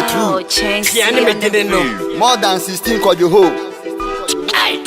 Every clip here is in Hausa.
true. Tiani didn't know. More than 16 called you home.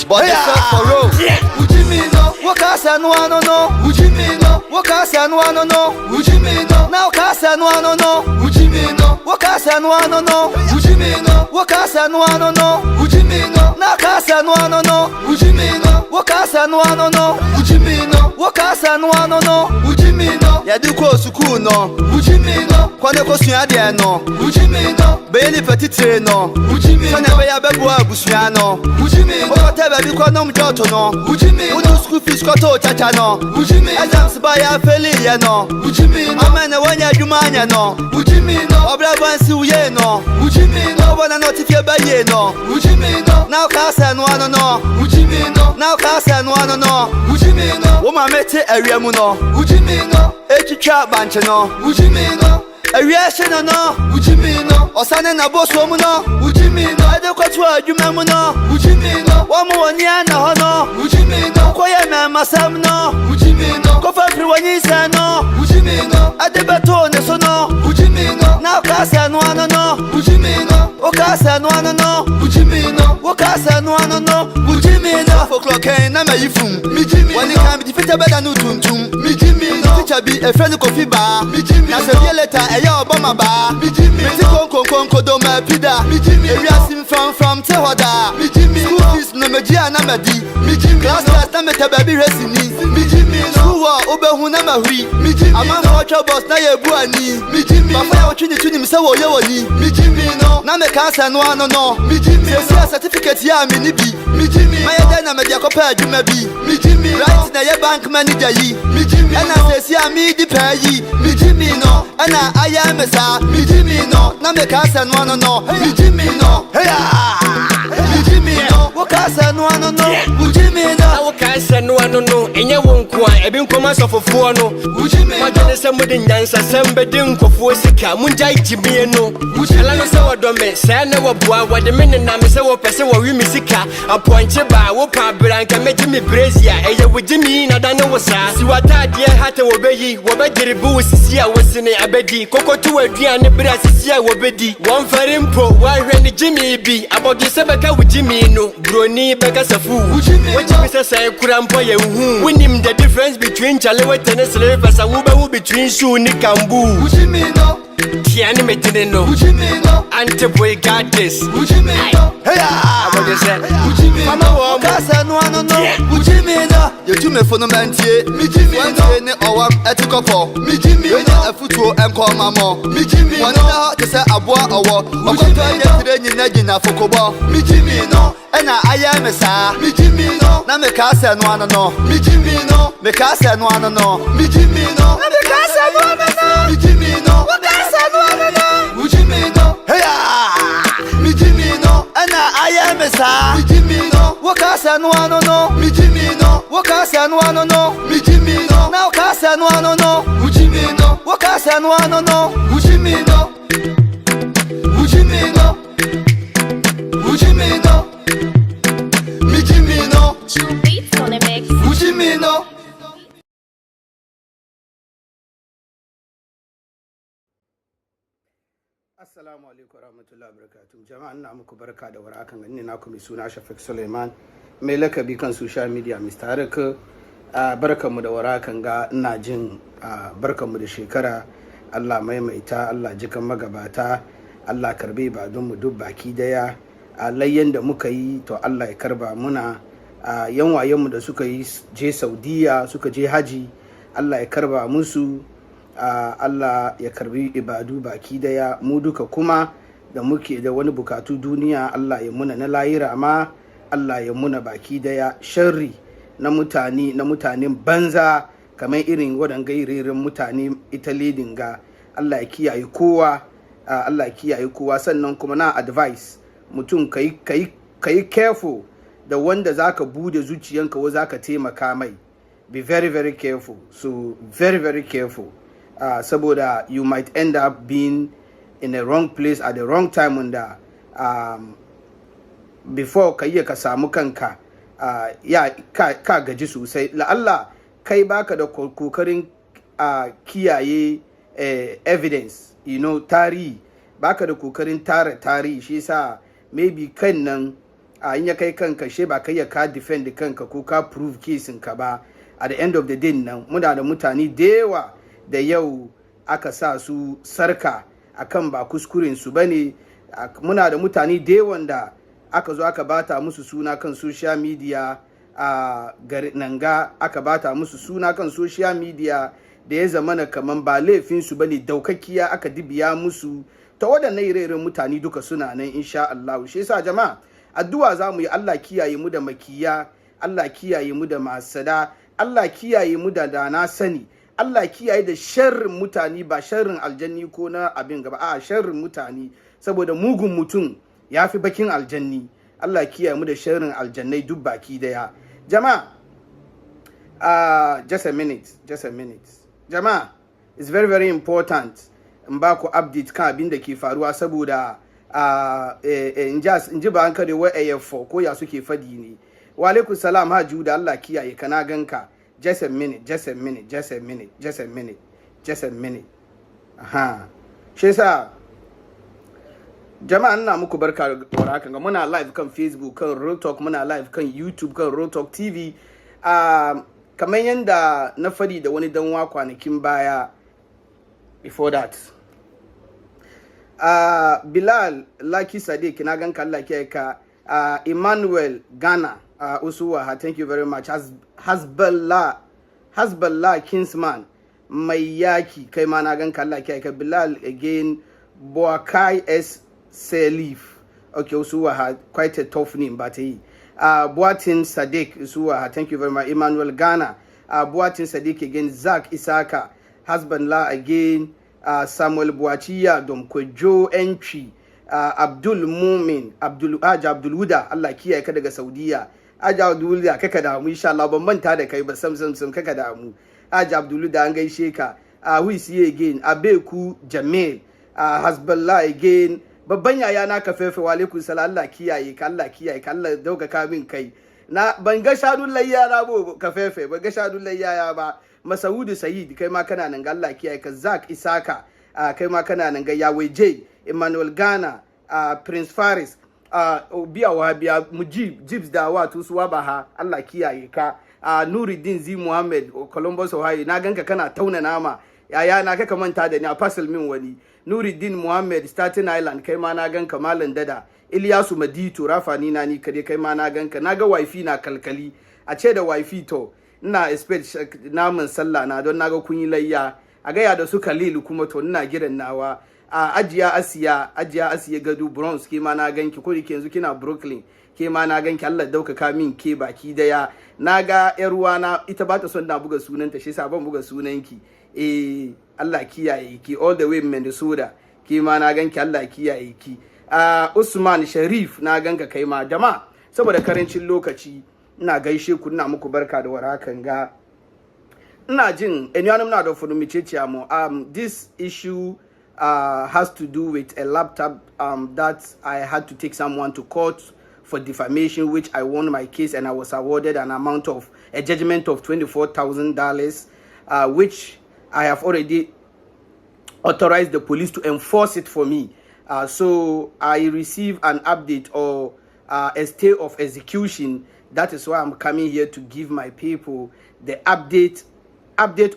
But the first for road. Ujimino, wakasa no ano no. Ujimino, wakasa no ano no. Ujimino, now kasa no ano no. Ujimino, wakasa no ano no. Ujimino, wakasa no ano no. Ujimino, now kasa no ano no. Ujimino, wakasa no ano no. Ujimino, wakasa no ano no. Ujimino, yadu ko suku no. Ujimino, kwane ko suya de no. Ujimino, beli petite no. Ujimino, kwane be ya bebo abusuya no. Ujimino, bi ko no mjoto no ujimi uno school fees ko to chacha no ujimi exams ba ya feli ye no ujimi amana wanya adwumanya no ujimi no obra bansi uye no ujimi no bona notifie ba ye no ujimi no now kasa no ano no ujimi no now kasa no ano no ujimi no wo ma mete awiamu no ujimi no etwitwa banche no ujimi no awiase no no ujimi no osane na boso mu no ujimi no ade kwatu adwuma mu no ujimi no wo mo woni ana ho no ujimi no koye me masam no ujimi no ko fa firi woni sa no ujimi no ade beto ne so no ujimi no na kasa no ano no ujimi no o kasa no ano no ujimi no o kasa no ano no ujimi no 4 o'clock na ma yifum mijimi woni kan bi fita beda no tuntum mijimi no teacher bi e friend ko fi ba mijimi na se vie later ya obama ba mijimi me ti konko do ma pida mijimi ewiasim from te hoda mijimi school fees no meji ana madi mijimi class na meta baby resini mijimi school wa obehu na mahuri mijimi ama for boss na ye bu ani mijimi ba fa ya otwini tunim se wo ye woni mijimi no na me cancer no ano no mijimi se certificate ya me ni bi mijimi ma ye den na me dia kopa adwuma bi mijimi right na ye bank manager yi mijimi ana se si ami di pa yi mijimi no ana aya mesa mijimi no na me cancer no ano no mijimi no hey mijimi no wo cancer no ano no mijimi no wo cancer no ano no enye wonko a ebi nkoma sofofo no mijimi ma dene se mudi nyansa sembe di nkofo sika munja ijimie no ala no se wodo me se na wo boa wode me na me se wo pese wo wi misika aponche ba wo pa branka mejimi brazia eye wujimi na dane wo sa si watade hata wo beyi wo begiri bu sisi a wosine abedi kokotu aduane bra sisi a wo bedi won fare mpo wa hwe ni jimi bi abogi se beka wujimi no broni beka safu wujimi se sai kura mpo ye hu winim the difference between chalewe tennis level and wo be between shoe ni kambu wujimi no tiani metine no wujimi no ante boy got this wujimi no hey abogi se wujimi mama wo kasa no ano no wujimi no yetume fo no mantie mijimi no ne owam etikofo mijimi no afutuo enko mamo mijimi no na te se aboa owo okoto yetire nyina gina fokobo mijimi no ena aya mesa mijimi no na me kasa no ano no mijimi no me kasa no ano no mijimi no na me kasa no ano no mijimi no kasa no ano no mijimi no hey mijimi no ena aya mesa mijimi no wakasa no ano no mijimi no wakasa no ano no mijimi no na wakasa no ano no mijimi no wakasa no ano no mijimi no mijimi no mijimi no mijimi no True beats on the mix. mijimi no. Assalamu alaikum warahmatullahi wabarakatuh. Jama'a ina muku barka da warhakan ganin naku mai suna Shafiq Suleiman mai lakabi kan social media Mr. Haraka. Barkanmu da warhakan ga ina jin barkanmu da shekara. Allah maimaita, Allah jikan magabata, Allah karbe ba don mu duk baki daya. Layyan da muka yi to Allah ya karba muna. Yan wayenmu da suka yi je Saudiya, suka je haji, Allah ya karba musu. Allah ya karbi ibadu baki daya, mu duka kuma da muke da wani bukatu duniya Allah ya muna na layira ma Allah ya muna baki daya. Sharri na mutanen banza kamar irin waɗanga iririn mutane ita leading ga Allah ya kiyaye kowa, Allah ya kiyaye kowa. Sannan kuma na advice mutum kai careful da wanda zaka bude zuciyanka wa zaka taimaka mai. Be very very careful, so very careful. Saboda you might end up being in a wrong place at the wrong time wanda before ka iya ka samu kanka ya ka gaji sosai. La'alla kai baka da kokarin kiyaye evidence, tarihi baka da kokarin tara tarihi shi yasa maybe kan nan in ya kai kanka she ba kai ya ka defend kanka ko ka prove case ka ba. At the end of the day nan muna da mutane da yawa da yau aka sa su sarka akan ba kuskuren su bane. Muna da mutane da yawan da aka zo aka bata musu suna kan social media nanga aka bata musu suna kan social media da ya zamana kaman ba laifin su bane, daukakkiya aka dibiya musu. Ta waɗannan ire-iren mutane duka suna nan insha Allah. Shi yasa jama'a addu'a zamu yi, Allah kiyaye mu da makiya, Allah kiyaye mu da masada, Allah kiyaye mu da dana sani, Allah kiyaye da sharrin mutane, ba sharrin aljanni ko na abin gaba, a sharrin mutane, saboda mugun mutum ya fi bakin aljanni. Allah kiyaye mu da sharrin aljannai duk baki daya. Jama'a just a minute jama'a, it's very very important in ba ku update kan abin da ke faruwa, saboda in ji ba an kare wa AF4 ko ya suke fadi ne. Wa alaikum salam haju da Allah kiyaye kana ganka. Just a minute. Aha. Shi yasa jama'a ina muku barka da warhaka. Muna live kan Facebook, kan Real Talk, muna live kan YouTube, kan Real Talk TV. Kamar yanda na fadi da wani danwa kwanakin baya before that. Bilal Lucky Sadiq na ganka Allah kiyaye ka. Emmanuel Ghana Usuwa, thank you very much. Hasballah Kingsman mai yaki kai ma na ganka Allah kiyaye ka. Bilal again, Boakai S Selif, okay, Usuwa, quite a tough name, but Boatin Sadiq Usuwa, thank you very much. Emmanuel Ghana, Boatin Sadiq again. Zach Isaka, Hasballah again. Samuel Boachiya Domkojo Entry, Abdul Mumin, Abdul Huda, Allah kiyaye ka daga Saudiya. Aja Abdul Huda kaka da mu insha Allah, ban manta da kai ba sam kaka da mu. Aja Abdul Huda an gaishe ka. Who is here again? Abeku Jamil, Hasballah again. Babban yaya na Kafefe, wa alaikum salam, Allah kiyaye ka, Allah dauka ka min kai. Na ban ga shadun layya na bo Kafefe, ban ga shadun layya ba. Masaudu Said kai ma kana nan ga Allah kiyaye ka. Zak Isaka kai ma kana nan ga Yahweh J. Emmanuel Ghana, Prince Faris, biya wahabiya Mujib Jibs da wato suwa baha, Allah kiyaye ka. Nuruddin Z Muhammad Columbus Ohio, na ganka kana tauna nama yaya na kaka manta da ni a fasil min wani. Nuruddin Muhammad Staten Island kai ma na ganka. Malam Dada Ilyasu Madito Rafani na ni kade kai ma na ganka. Naga wifi na kalkali a ce da wifi to ina expect namun sallah na don naga kun yi layya a gaya da su Khalil kuma to ina gidan nawa. Ajiya Asiya Gado Bronx ke ma na ganki, ko dake yanzu kina Brooklyn ke ma na ganki. Allah daukaka min ke baki daya. Naga yar uwana ita ba ta son na buga sunanta, shi yasa ban buga sunanki. Allah kiyaye ki all the way Minnesota ke ma na ganki. Allah kiyaye ki. Usman Sharif na ganka kai ma. Jama'a saboda karancin lokaci ina gaishe ku, ina muku barka da warakan ga. Ina jin anyone na da fudu micece mu. This issue has to do with a laptop that I had to take someone to court for defamation, which I won my case and I was awarded an amount of a judgment of $24,000, which I have already authorized the police to enforce it for me. So I received an update or a stay of execution. That is why I'm coming here to give my people the update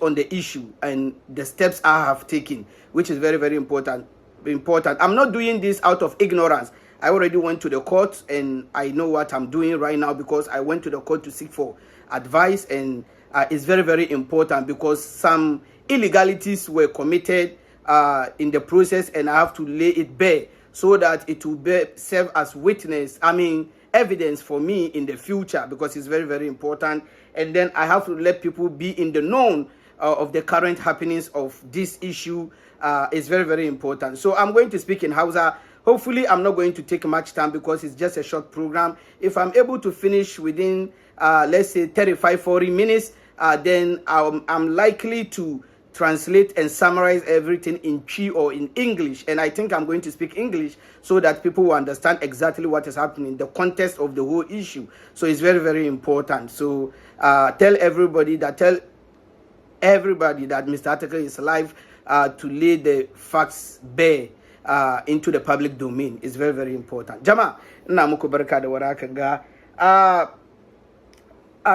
on the issue and the steps I have taken, which is very, very important. I'm not doing this out of ignorance. I already went to the court and I know what I'm doing right now because I went to the court to seek for advice, and it's very, very important because some illegalities were committed in the process, and I have to lay it bare so that it will serve as evidence for me in the future, because it's very, very important. And then I have to let people be in the known of the current happenings of this issue. It's very, very important. So I'm going to speak in Hausa. Hopefully I'm not going to take much time because it's just a short program. If I'm able to finish within let's say 35-40 minutes, then I'm likely to translate and summarize everything in Chi or in English, and I think I'm going to speak English so that people will understand exactly what is happening, the context of the whole issue. So it's very, very important. So tell everybody that Mr. Ataka is live to lay the facts bare. into the public domain is very, very important. Jama, ina muku barka da waraka ga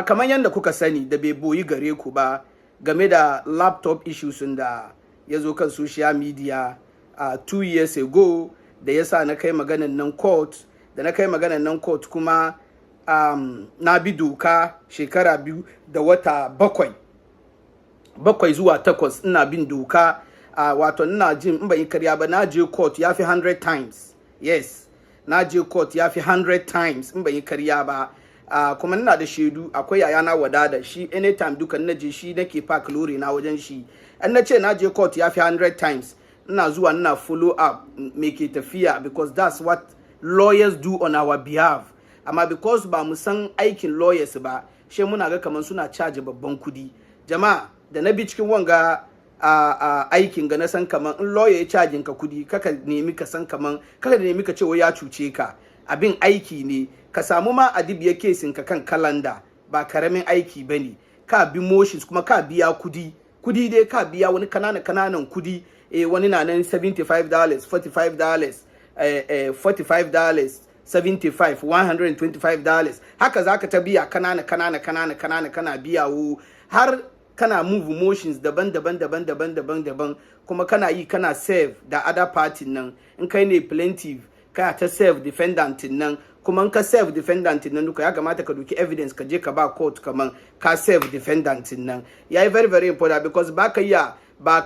kamar yadda kuka sani da bai boyi gare ku ba game da laptop issues da ya zo kan social media 2 years ago da ya sa na kai maganan nan court, da na kai maganan nan court kuma na bi doka shekara 2 da wata 7 zuwa 8 ina bin doka. Wato ina jin in ban yi karya ba na je court ya fi 100 times. Yes, na je court ya fi 100 times in ban yi karya ba. Kuma ina da shaidu, akwai yayana wadada shi anytime dukan na je shi nake park lorry na wajen shi. An na ce na je court ya fi 100 times ina zuwa ina follow up me ke tafiya, because that's what lawyers do on our behalf. Amma because ba mu san aikin lawyers ba, she muna ga kaman suna charge babban kudi. Jama'a da na bi cikin wanga aikin ga na san kaman in lawyer ya charging ka kudi, kaka nemi ka san kaman kaka nemi ka ce wai ya cuce ka. Abin aiki ne, ka samu ma adibiya kesin ka kan kalanda, ba karamin aiki bane. Ka bi motions kuma ka biya kudi dai ka biya wani kananan kudi. Wani na nan $75, $45, $45, $75, $125. Haka zaka ta biya kana biya wo har kana move motions daban kuma kana yi kana save da other party nan. In kai ne plaintiff ka ta save defendant nan, kuma in ka save defendant nan duka ya kamata ka doki evidence ka je ka ba court kaman ka save defendant nan. Yayi very, very important, because ba ka iya ba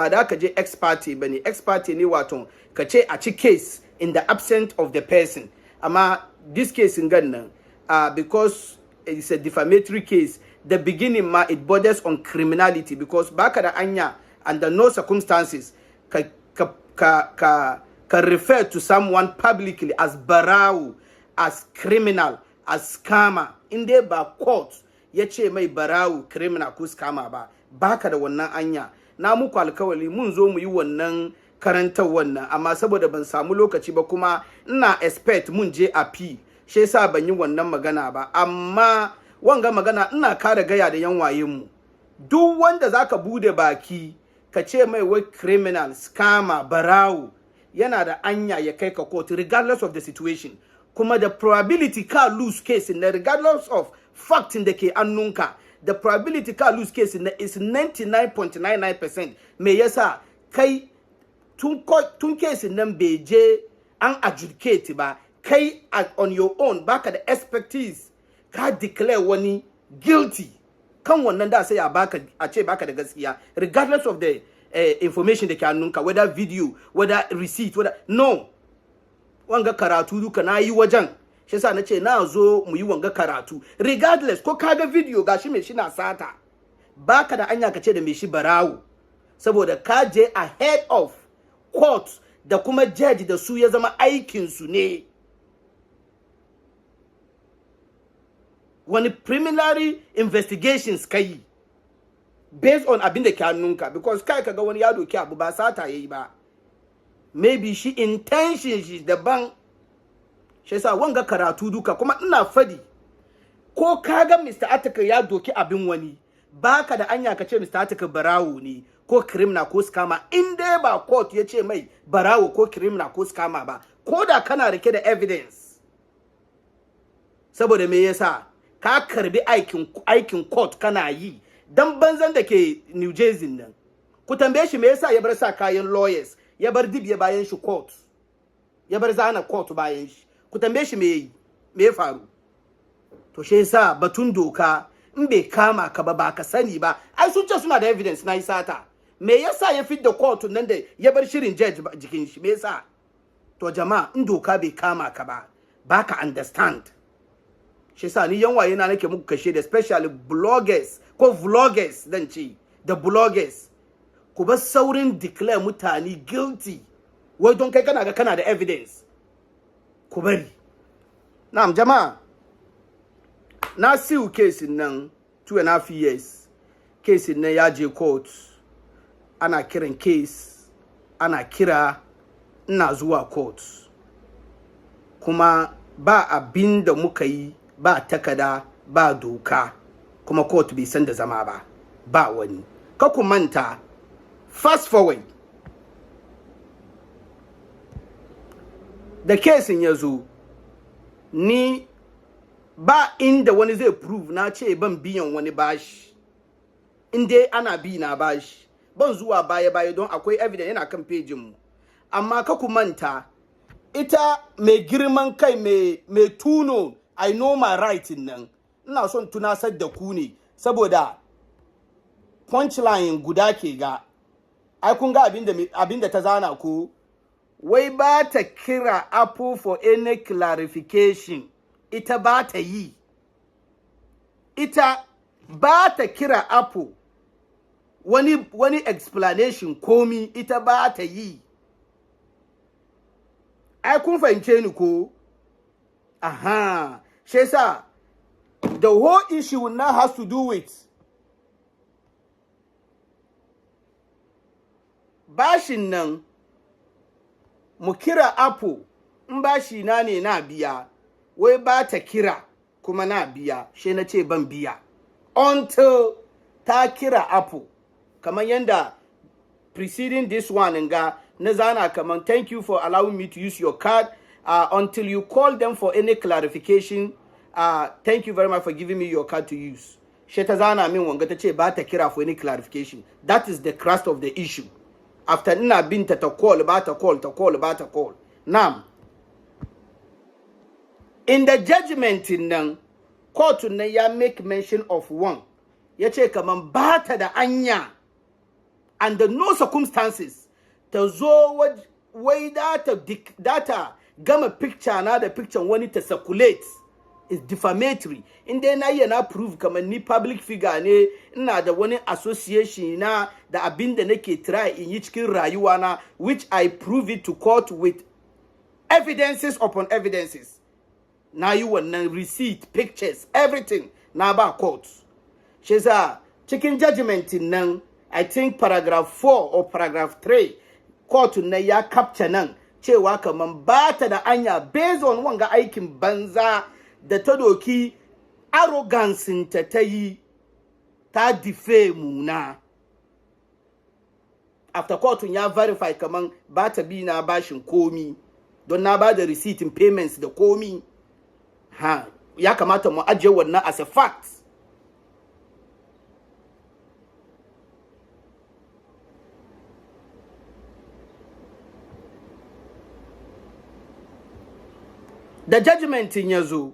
da ka je ex parte bane. Ex parte ne wato ka ce a ci case in the absence of the person. Amma this case in gan nan because it's a defamatory case, the beginning ma it borders on criminality, because baka da anya under no circumstances ka refer to someone publicly as barawu, as criminal, as scammer. In dai ba court ya ce mai barawu, criminal ko scammer ba, baka da wannan anya. Na muku alkawali mun zo mu yi wannan karantar wannan, amma saboda ban samu lokaci ba kuma ina expect mun je appeal, shi yasa ban yi wannan magana ba. Amma wanga magana ina kare gaya da yan wayen mu. Duk wanda zaka bude baki ka ce mai wai criminal, scammer, barawo, yana da anya ya kai ka court regardless of the situation. Kuma the probability ka lose case in regardless of fact in da ke annunka, the probability ka lose case in is 99.99%. Me yasa kai tun case nan bai je an adjudicate ba, kai on your own baka da expertise ka declare wani guilty kan wannan da sai a ce baka da gaskiya regardless of the information da ke hannunka, whether video, whether receipt, whether no. Wanga karatu duka na yi wajen, shi yasa nace na zo mu yi wanga karatu regardless ko kaga video gashi mai shi na sata, baka da anya ka ce da mai shi barawo, saboda ka je ahead of court da kuma judge da su ya zama aikin su ne. Wani preliminary investigations kai based on abin da ke hannunka, because kai kaga wani ya doki abu ba sata yayi ba, maybe shi intention shi daban. Shi yasa wanga karatu duka kuma ina fadi, ko kaga Mr. Ataka ya doki abin wani, baka da anya ka ce Mr. Ataka barawo ne ko criminal ko scammer, in dai ba court ya ce mai barawo ko criminal ko scammer ba, ko da kana rike da evidence. Saboda me yasa ka karbi aikin court kana yi dan banzan da ke New Jersey nan. Ku tambaye shi me yasa ya bar sa kayan lawyers, ya bar dibiya bayan shi court, ya bar zana court bayan shi. Ku tambaye shi me ya faru. To shi yasa batun doka in bai kama ka ba ka sani ba, ai sun ce suna da evidence na isata. Me yasa ya fit da court nan da ya bar shirin judge jikin shi, me yasa? To jama'a, in doka bai kama ka ba ka understand. Shi yasa ni yan waye na nake muku kashe da especially bloggers ko vloggers dan ce da bloggers, ku bar saurin declare mutane guilty wai don kai kana da evidence. Ku bari. Na'am jama'a, na siu case nan 2.5 years. Case nan ya je court, ana kiran case, ana kira, ina zuwa court, kuma ba abin da muka yi, ba takada, ba doka, kuma court bai san da zama ba wani. Ka ku manta, fast forward the case in yazo ni ba inda wani zai prove na ce ban biyan wani bashi inde ana bi na bashi ban zuwa baya don akwai evidence yana kan page mu amma ka ku manta ita mai girman kai mai tuno I know my right nan ina son tunasar da ku ne saboda punchline guda ke ga ai kun ga abinda ta zana ko wai ba ta kira Apple for any clarification ita ba ta yi ita ba ta kira Apple wani explanation komi ita ba ta yi ai kun fahimce ni ko aha she yasa the whole issue now has to do with bashin nan mu kira Apple in bashi na ne na biya wai ba ta kira kuma na biya she na ce ban biya until ta kira Apple kamar yanda preceding this one nga na zana kamar thank you for allowing me to use your card until you call them for any clarification thank you very much for giving me your card to use she ta zana min wanga ta ce ba ta kira for any clarification that is the crust of the issue after ina binta ta call ba ta call now in the judgment nan court nan ya make mention of one yace kaman ba ta da anya under no circumstances ta zo wai data gama picture na da picture wani ta circulate is defamatory inda na yi na prove kamar ni public figure ne ina da wani association na da abinda nake try in yi cikin rayuwa na which I prove it to court with evidences upon evidences na yi wannan receipt pictures everything na ba court shi za cikin judgment nan I think paragraph 4 or paragraph 3 court na ya capture nan cewa kaman ba ta da anya based on wanga aikin banza da ta doki arrogance ta yi ta defame na after court ya verify kaman ba ta bi na bashin komi don na ba da receipt in payments da komi ya kamata mu ajiye wannan as a fact da judgment ya zo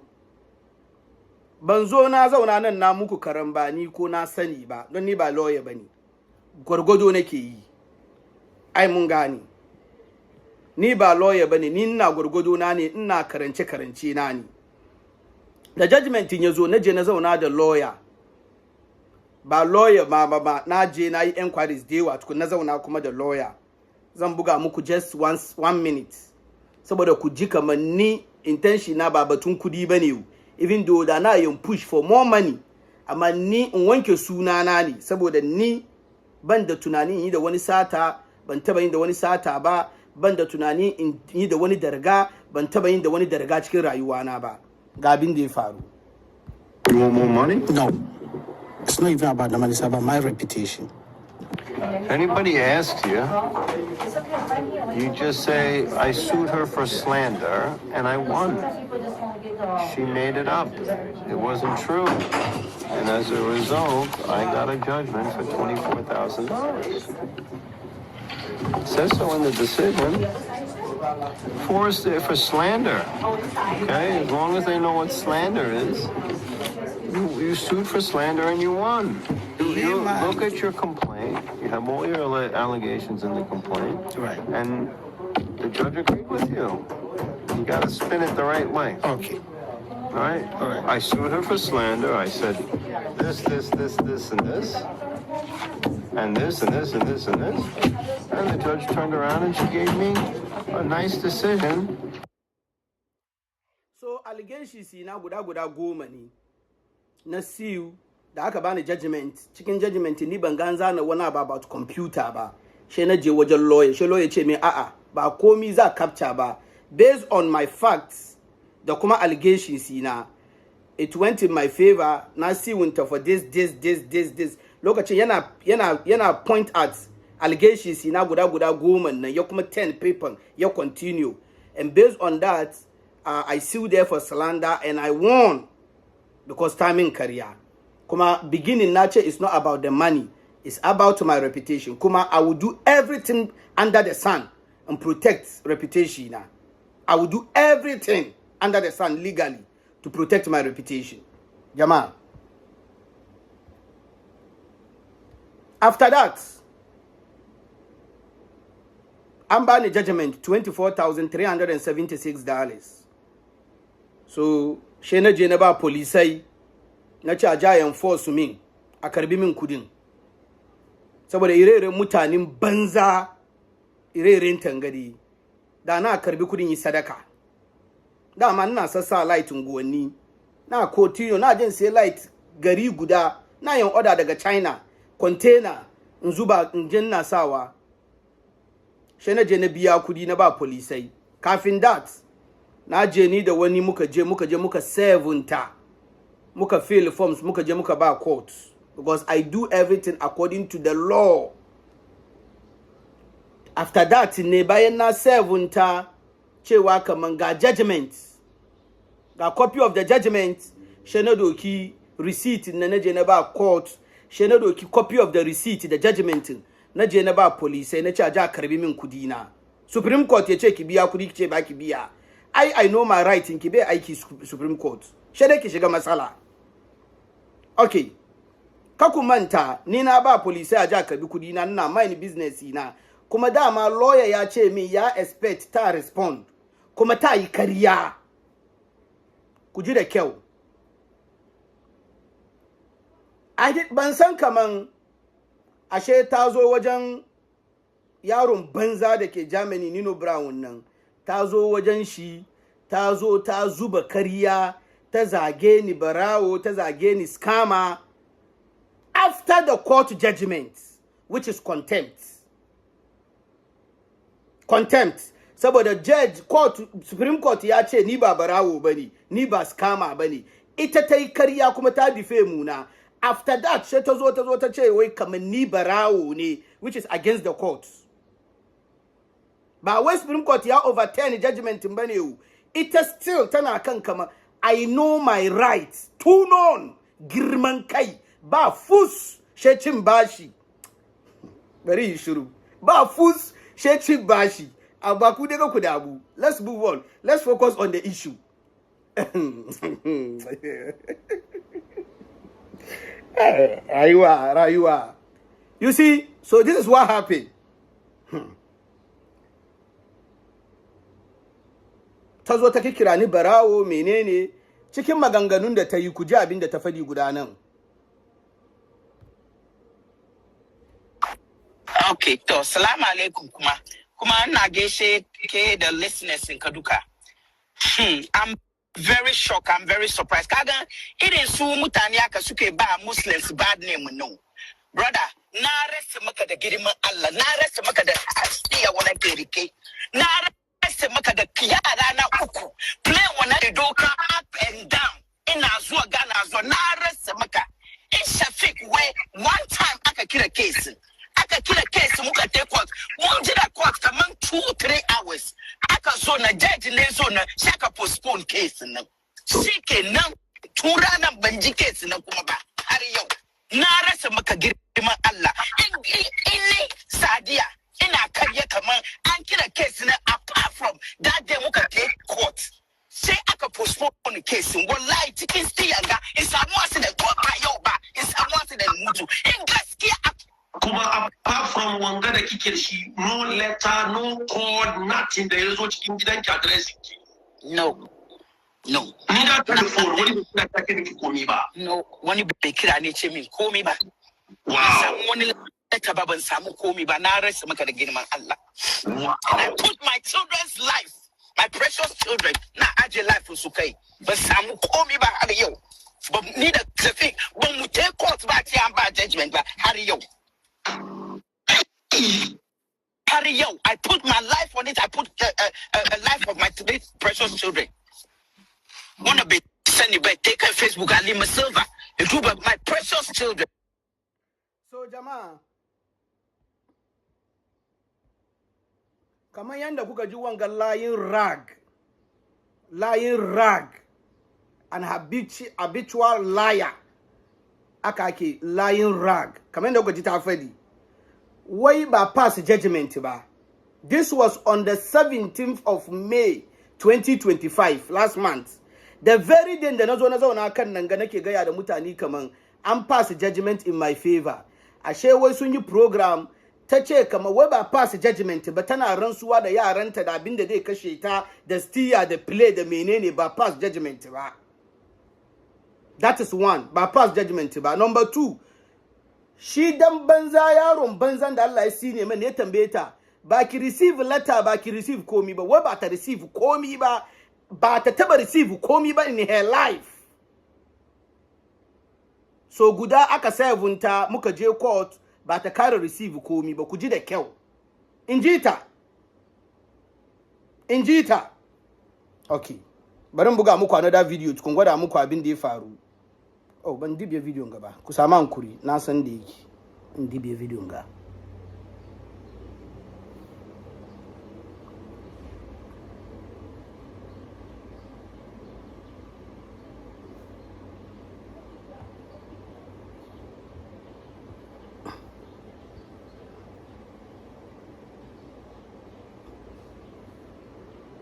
ban zo na zauna nan na muku karambani ko na sani ba don ni ba lawyer bane gwargwado nake yi ai mun gani ni ba lawyer bane ni ina gwargwado na ne ina karance na ne da judgment ya zo na je na zauna da lawyer ba lawyer ba na je na yi inquiries da yawa tukun na zauna kuma da lawyer zan buga muku just one minute saboda ku ji kamar ni intention na ba batun kudi bane even though da na yin push for more money amma ni in wanke suna na ne saboda ni ban da tunani yi da wani sata ban taba yin da wani sata ba ban da tunani in yi da wani darga ban taba yin da wani darga cikin rayuwa na ba ga abin da ya faru. You want more money? No, it's not even about the money, it's about my reputation. If anybody asks you, you just say, I sued her for slander and I won. She made it up. It wasn't true. And as a result, I got a judgment for $24,000. It says so in the decision. For slander. Okay? As long as they know what slander is. You sued for slander and you won. You look at your complaint. You have all your allegations in the complaint. Right. And the judge agreed with you. You got to spin it the right way. Okay. All right? All right. I sued her for slander. I said this, and this. And this, and this, and this, and this. And the judge turned around and she gave me a nice decision. So allegations na guda goma ne na seal da aka bani judgment cikin judgment ni ban ganza na wani about computer ba she na je wajen lawyer she lawyer ce me a'a ba komi za capture ba based on my facts da kuma allegations na it went in my favor na see winter for this lokacin yana point at allegations na guda goma nan ya kuma 10 paper ya continue And based on that, I sued there for slander and I won because timing career. Kuma beginning nature is not about the money. It's about my reputation. Kuma, I will do everything under the sun and protect reputation. I will do everything under the sun legally to protect my reputation. Jamal. After that, I'm buying a judgment $24,376. So, Shena Jeneba police na charge enforce me a karbi min kudin. Saboda ire-iren mutanen banza ire-iren tangadi da na karbi kudin yi sadaka. Da ma ina sassa light unguwanni na kotino na jin sai light gari guda na yin order daga China container in zuba injin na sawa shene je na biya kudi na ba polisai. Kafin that na je ni da wani muka servunta muka fill forms muka je muka ba court because I do everything according to the law. After that ne bayan na servunta cewa kaman ga judgment ga copy of the judgment shene doki receipt na je na ba court shene doki copy of the receipt the judgment na je na ba police na ce aja karbi min kudi na. Supreme Court ya ce ki biya kudi ki ce ba ki biya. I know my right in ki be aiki Supreme Court. Shede ki shiga matsala. Okay. Kaku manta ni na ba police aja karbi kudi na na mind business na. Kuma dama lawyer ya ce mi ya expect ta respond. Kuma ta yi kariya. Ku ji da kyau. Ban san kaman ashe ta zo wajen yaron banza da ke Germany Nino Brown nan. Ta zo wajen shi, ta zo ta zuba kariya, ta zage ni barawo, ta zage ni scammer. After the court judgment, which is contempt. Contempt. Saboda judge, Supreme Court ya ce ni ba barawo bane, ni ba scammer bane. Ita ta yi kariya kuma ta defame na. After that, she ta zo ta ce wai kamar ni barawo ne, which is against the court. Ba wai Supreme Court ya overturn judgment bane o. Ita still tana kan kama I know my rights. Too known. Girman kai. Ba fus she cin bashi. Bari yi shiru. Ba fus she cin bashi. Aba ku daga ku da abu. Let's move on. Let's focus on the issue. Rayuwa. You see, so this is what happened. Ta zo ta kira ni barawo menene cikin maganganun da ta yi ku ji abin da ta fadi guda nan. Okay, to salamu alaikum kuma ina gaishe ke da listeners in Kaduka. I'm very shocked, I'm very surprised. Kaga irin su mutane aka suke ba Muslims bad name no. Brother, na rasa maka da girman Allah, na rasa maka da asiya wala kerike. Na rasa maka da kiyara na uku. Play wana doka up and down. Ina zuwa Ghana zuwa na rasa maka. In Shafiq way one time aka kira case. Aka kira case muka take court. Mun jira court kaman 2-3 hours. Aka zo na judge ne zo na shaka postpone case nan. Shikenan tura nan banji case nan kuma ba har yau. Na rasa maka girman Allah. Inni Sadiya ina karya kaman an kira case na apart from that day muka take court. Sai aka postpone case wallahi cikin stiyaga in samu accident ko ba yau ba in samu accident mutu. In gaskiya kuma apart from wanga da kike shi no letter no code nothing da yazo cikin gidanki address ki no ni da telephone wani da take da komi ba no wani bai kira ne ce min komi ba wow samu wani letter ba ban samu komi ba na rasa maka da girman Allah wow. And I put my children's life my precious children na aje life su kai ban samu komi ba har yau ba ni da tafi ban mu take court ba ci an ba judgment ba har yau Harry, I put my life on it. I put a life of my 3 precious children. Wanna be sending back, take her Facebook, I leave my silver. A group of my precious children. So, Jama, kamar yanda kuka ji wanga lying rag and habitual liar aka ake lying rag kamar yanda kuka ji ta fadi wai ba pass judgment ba. This was on the 17th of May 2025 last month. The very day da nazo na zauna kan nan ga nake gaya da mutane kaman an pass judgment in my favor. Ashe wai sun yi program ta ce kamar wai ba pass judgment ba, tana rantsuwa da yaranta da abin da zai kashe ta da stiya da play da menene ba pass judgment ba. That is one, ba pass judgment ba. Number two, shi dan banza yaron banzan da Allah ya sine mana ya tambaye ta ba ki receive letter ba ki receive komi ba, wai ba ta receive komi ba, ba ta taba receive komi ba in her life. So guda aka servunta muka je court ba ta kare receive komi ba, ku ji da kyau. Injita. Okay. Bari buga muku another video tukun gwada muku abin da ya faru. Oh, ban dibiye video nga ba. Ku sama hankuri, na san da yake. In dibiye video nga.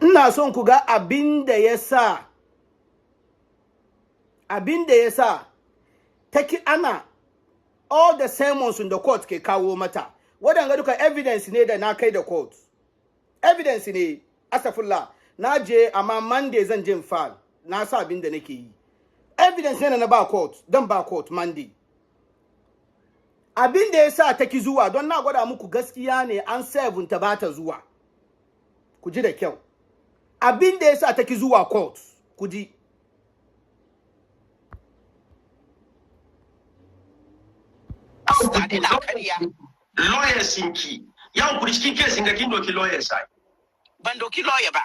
Ina son ku ga abin da ya sa take ana all the sermons in the court ke kawo mata wadanga duka evidence ne da na kai da court, evidence ne. Astagfirullah, na je amma Monday zan je file na sa abin da nake yi, evidence ne na ba court, dan ba court Monday. Abin da yasa take zuwa don na gwada muku gaskiya ne an serve ta ba ta zuwa, ku ji da kyau. Abin da yasa take zuwa court, ku ji. Lawyers sinki yau kuri cikin kesin ga kin doki lawyer sai ban doki lawyer ba.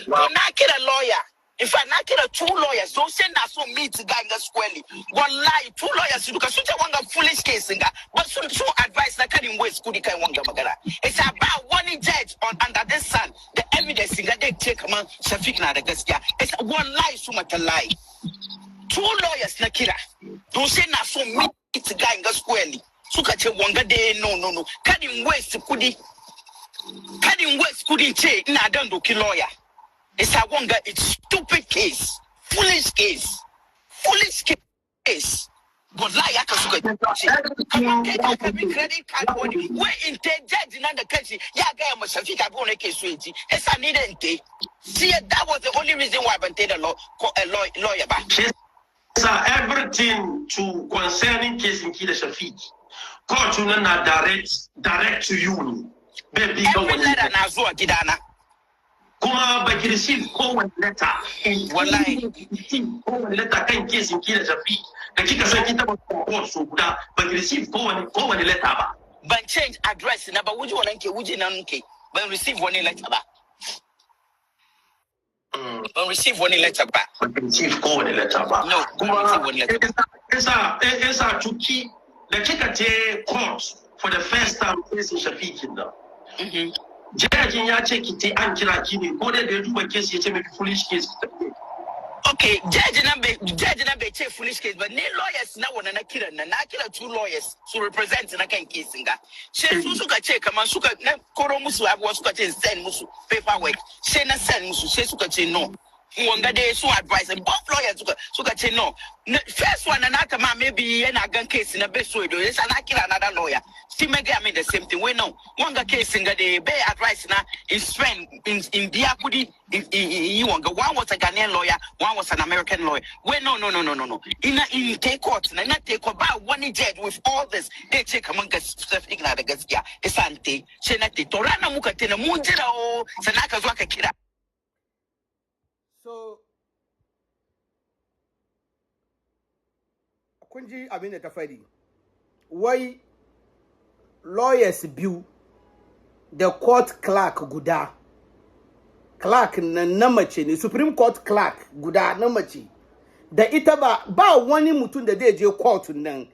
Na kira lawyer. In fact, na kira 2 lawyers. Don't send us so meet guy nga squarely. Wallahi 2 lawyers duka sucha wanga foolish case nga. But so advice na kadi ways kudi kai wanga magana. It's about one judge on under this sun. The evidence nga they take man Shafiq na da gaskiya. It's one lie so much a lie. 2 lawyers na kira. Don't send us so meet guy nga squarely. Suka che wanga de no. Kadi ways kudi che na dando ki lawyer. It's a wanga, it's stupid case, foolish case. But lie, I can come on, take a credit card body. Where in judge in the country, guy must have fit a case sweetie. It's a needn't take. See, that was the only reason why I wanted a lawyer back. Sir, everything to concerning case in Kida Shafiq. Court to na direct to you. Baby, every letter na zo gidana. Kuma ba ki receive kowane letter. Wallahi. Kowane letter kan case in Kida Shafiq. Da kika san kin taba court so guda ba ki receive kowane letter ba. Ban change address na ba wuji wannan ke wuji nan ke. Ban receive wani letter ba. Ban receive wani letter ba. Ban receive kowane letter ba. No, ban receive wani letter. Esa tuki da kika je court for the first time case in Shafiq da. Judging ya ce ki te an kira ki ne ko da ya duba case ya ce miki foolish case. Okay, judge na be che foolish case, but ne lawyers na wana na kira 2 lawyers to represent na kan case nga. She su suka che kaman suka na koro musu abuwa suka che send musu paperwork. She na send musu, she suka che no. Wanga de so advice both lawyers suka che no. First one na kama maybe na gan case na be so do. Yes, na kira another lawyer. Still make me the same thing. We know wanga case nga de be advice na in Spain in Biakudi in wanga one was a Ghanaian lawyer, one was an American lawyer. We no. In take court na take about one judge with all this. They check among stuff igna the gaskiya. Esante chenate torana muka tena munjira o sanaka zwaka kira. So kunji abin da ta fadi wai lawyers biyu the court clerk guda clerk na mace ne, Supreme Court clerk guda na mace da ita ba wani mutum da zai je court nan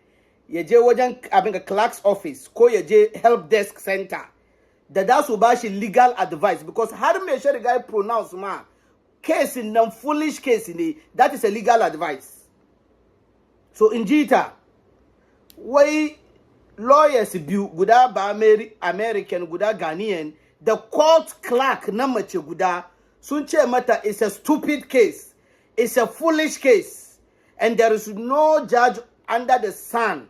ya je wajen abin ga clerk's office ko ya je help desk center da su ba shi legal advice because har me shi riga pronounce ma case nan foolish case ne, that is a legal advice. So in jita wai lawyers biyu guda ba American guda Ghanaian, the court clerk na mace guda sun ce mata it's a stupid case, it's a foolish case, and there is no judge under the sun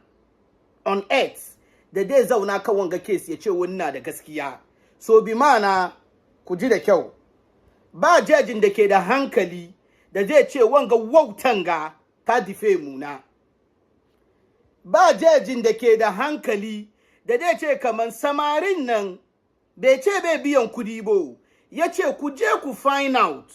on earth da dai zauna kan wanga case ya ce wannan da gaskiya. So bi mana ku ji da kyau, ba judging da ke da hankali da zai ce wanga wautanga ta defame na. Ba judging da ke da hankali da zai ce kaman samarin nan bai ce bai biyan kudi bo, ya ce ku je ku find out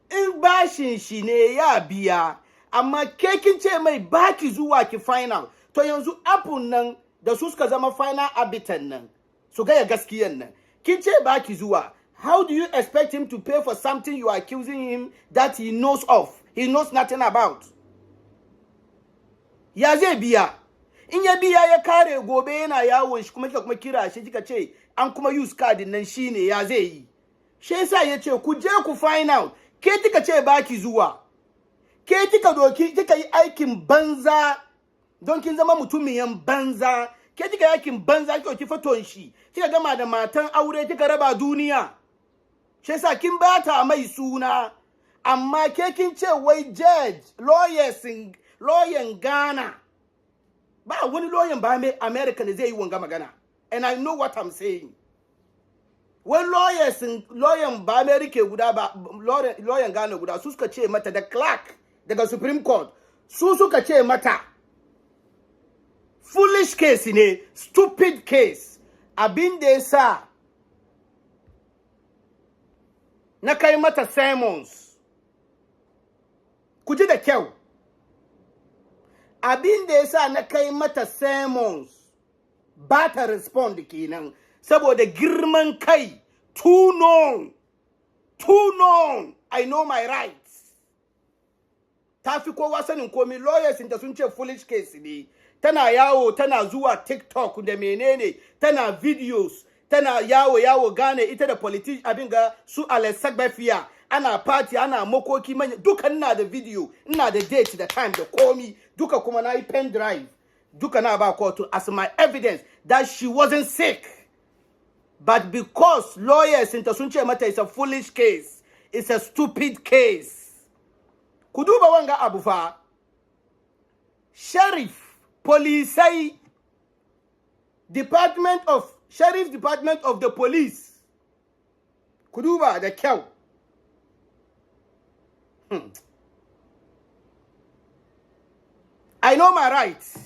in bashin shi ne ya biya, amma ke kin ce mai baki zuwa ki find out. To yanzu apun nan da su suka zama final arbiter nan su ga gaskiyan nan, kin ce baki zuwa, how do you expect him to pay for something you are accusing him that he knows of, he knows nothing about? Ya zai biya, in ya biya ya kare gobe yana yawon shi kuma kira shi kika ce an kuma use card nan shine ya zai yi. Shi yasa ya ce ku je ku find out, ke kika ce baki zuwa, ke kika doki kika yi aikin banza don kin zama mutumiyan banza, ke kika yi aikin banza kika ki faton shi, kika gama da matan aure kika raba duniya. Shi yasa kin bata mai suna, amma ke kin ce wai judge lawyer Ghana ba wani lawyer ba America ne zai yi wanga magana, and I know what I'm saying. When lawyer ba America guda ba lawyer Ghana guda su suka ce mata da clerk daga Supreme Court su suka ce mata foolish case ne, stupid case. Abin da yasa na kai mata sermons, ku ji da kyau, abin da yasa na kai mata sermons ba ta respond kenan saboda girman kai, too known, I know my rights. Ta fi kowa sanin komi, lawyers inda sun ce foolish case ne, tana yawo tana zuwa TikTok da menene, tana videos, tana yawo gane ita da politician abin ga su Alexagbefia, ana party ana makoki manya, duka ina da video, ina da date da time da komi, duka kuma na yi pen drive, duka na ba kotu as my evidence that she wasn't sick. But because lawyers inta sun ce mata it's a foolish case, it's a stupid case. Ku duba wanga abu fa, sheriff, polisai, department of the police, ku duba da kyau. I know my rights.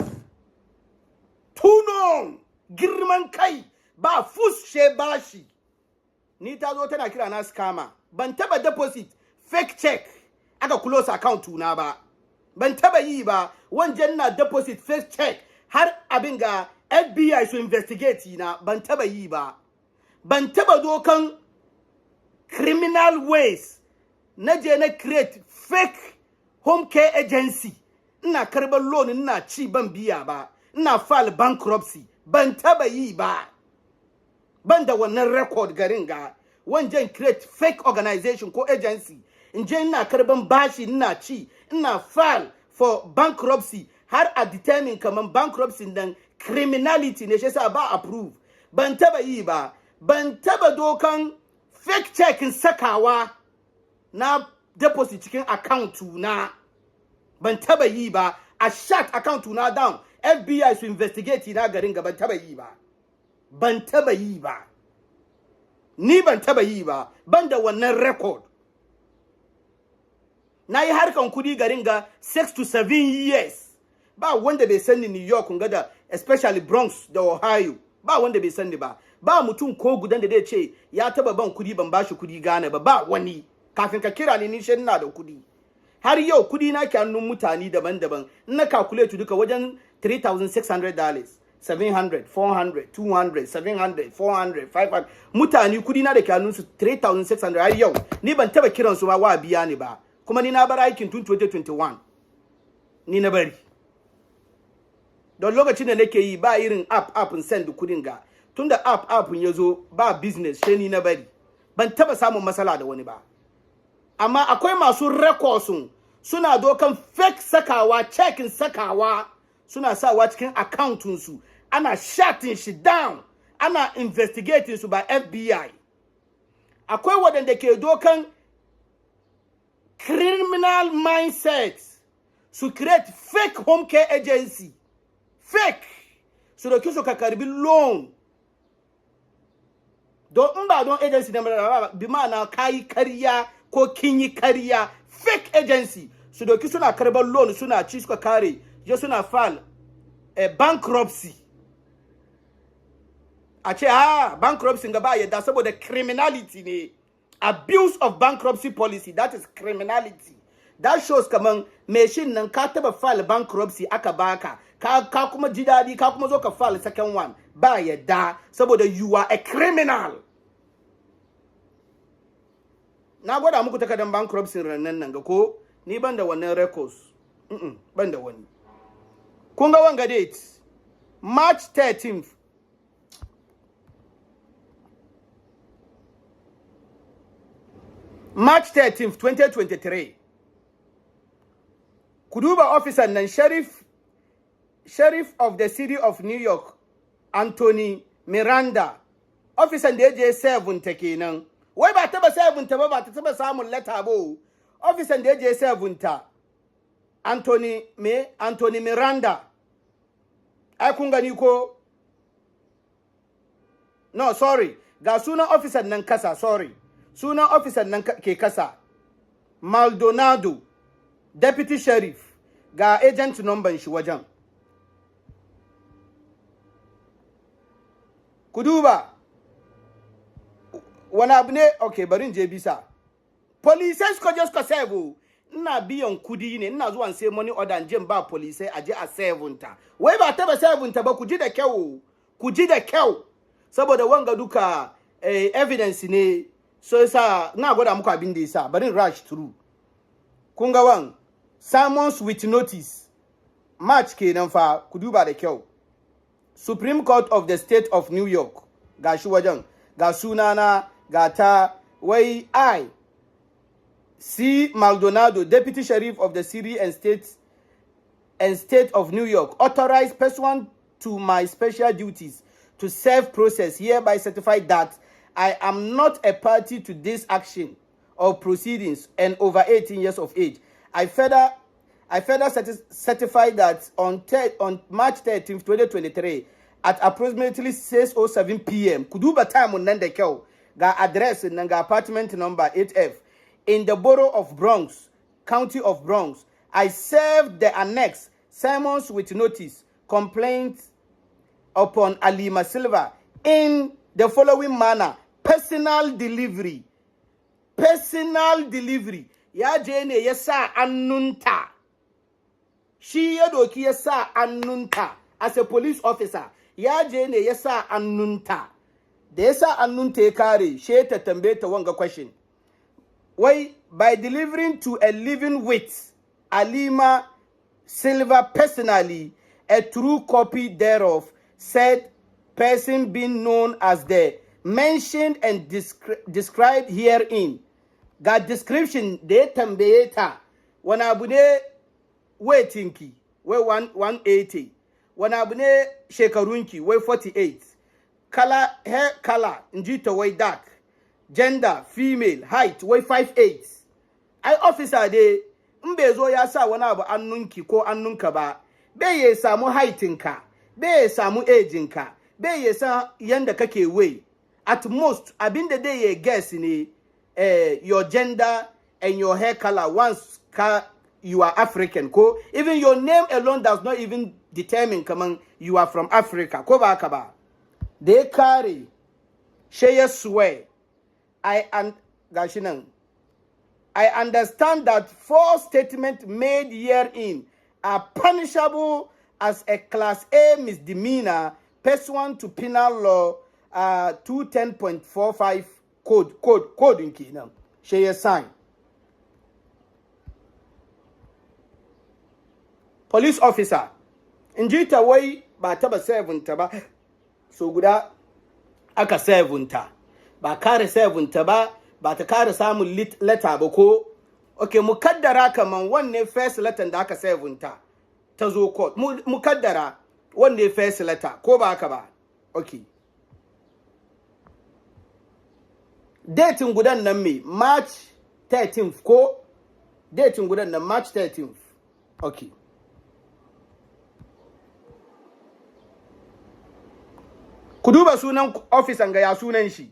Too known, girman kai, ba fushe bashi. Ni ta zo tana kira na scammer. Ban taba deposit, fake check, aka close account na ba. Ban taba yi ba, wanjan na deposit fake check, har abin ga FBI su investigate na, ban taba yi ba. Ban taba dokan criminal ways, na je na create fake home care agency. Ina karban loan ina ci ban biya ba, ina file bankruptcy, ban taba yi ba. Ban da wannan record garin ga, wanjan create fake organization ko agency, inje ina karban bashi ina ci, ina file for bankruptcy, har a determine kaman bankruptcy dan criminality ne, shi yasa ba approve. Ban taba yi ba, ban taba dokan fake check in sakawa na deposit cikin account na, ban taba yi ba. A shut account na down, FBI su investigate na garin ga, ban taba yi ba. Ban taba yi ba. Ni ban taba yi ba, ban da wannan record. Na yi harkan kudi garin ga 6 to 7 years. Ba wanda bai sani New York nga da, especially Bronx da Ohio. Ba wanda bai sani ba. Ba mutum ko gudan da zai ce ya taba ban kudi ban bashi kudi Ghana ba, ba wani. Kafin ka kira ni shi ina da kudi. Har yau kudi na ke hannun mutane daban-daban. Na calculate duka wajen $3,600, $700, $400, $200, $700, $400, $500. Mutane kudi na da ke hannun su $3,600 har yau. Ni ban taba kiran su ma wa biya ni ba. Kuma ni na bar aikin tun 2021. Ni na bari. Don lokacin da nake yi ba irin app in send kudin ga. tunda app ya zo ba business she ni na bari ban taba samun matsala da wani ba amma akwai masu records suna dokan fake sakawa checking sakawa suna sawa cikin accountun su ana shutting shi down ana investigating su by FBI akwai wadanda ke dokan criminal mindset to create fake home care agency fake so da kiso ka karbi loan don ba don agency da bi ma'ana kai kariya ko kinyi kariya fake agency so da kiso na karban loan suna ci suka kare je suna file bankruptcy a ce bankruptcy ga ba yadda saboda criminality ne abuse of bankruptcy policy that is criminality that shows kaman machine nan ka taba file bankruptcy aka baka ka kuma ji dadi ka kuma zo ka file second one ba yadda saboda you are a criminal na gwada muku takardar bankruptcy rannan nan ga ko ni ban da wannan records ban da wani kun ga wanga date March 13th March 13th 2023 Kuduba officer nan sheriff of the city of New York Anthony Miranda officer da je 7 ta kenan wai ba taba 7 ta ba ta taba samun letter ba officer da je 7 ta Anthony Miranda ai kun gani ko no sorry ga sunan officer nan kasa sorry sunan officer nan ke kasa Maldonado deputy sheriff ga agent number shi wajen ku duba wani abu ne okay bari je bisa police ko just ko save ina biyan kudi ne ina zuwa sai money order jin ba police aje a save ta wai ba taba save ta ba ku ji da kyau saboda wanga duka evidence ne so yasa na gwada muku abin da yasa bari rush through kun ga wan summons with notice March kenan fa ku duba da kyau Supreme Court of the State of New York gashi wajen ga sunana ga ta wai I C Maldonado Deputy Sheriff of the City and State of New York authorized pursuant to my special duties to serve process hereby certify that I am not a party to this action or proceedings and over 18 years of age. I further certify that on March 13, 2023, at approximately 6:07 p.m., Kuduba time on Nanda Kyau, ga address Nanga apartment number 8F, in the borough of Bronx, county of Bronx, I served the annex summons with notice, complaint upon Alima Silva in the following manner: personal delivery. Ya je ne ya sa annunta. Shi ya doki ya sa annunta as a police officer. Ya je ne ya sa annunta. Da ya sa annunta ya kare, she ta tambaye ta wanga question. Wai, by delivering to a living with Alima Silva personally, a true copy thereof, said person being known as the mentioned and described herein. Got description de tambaye ta wani abu ne weightinki wai 180 wani abu ne shekarunki wai 48 color hair color inji ta wai dark gender female height wai 5'8". ai officer de in bai zo ya sa wani abu annunki ko annunka ba bai ya samu heightinka bai ya samu ageinka bai ya sa yanda kake wai at most abinda dai ya guess ne your gender and your hair color once you are African ko even your name alone does not even determine kaman you are from Africa ko ba haka ba they carry she swear I understand that 4 statements made herein are punishable as a class A misdemeanor pursuant to penal law 210.45 code in kenan she sign police officer inji ta wai ba taba 7 ta ba so guda aka sevunta ba kare sevunta ba ta kare samun letter ba ko okay mukaddara kaman wanne first letter da aka sevunta ta zo court mukaddara wanne first letter ko ba haka ba okay dating gudan nan me March 13th ko dating gudan nan March 13th okay ku duba sunan officer ga ya sunan shi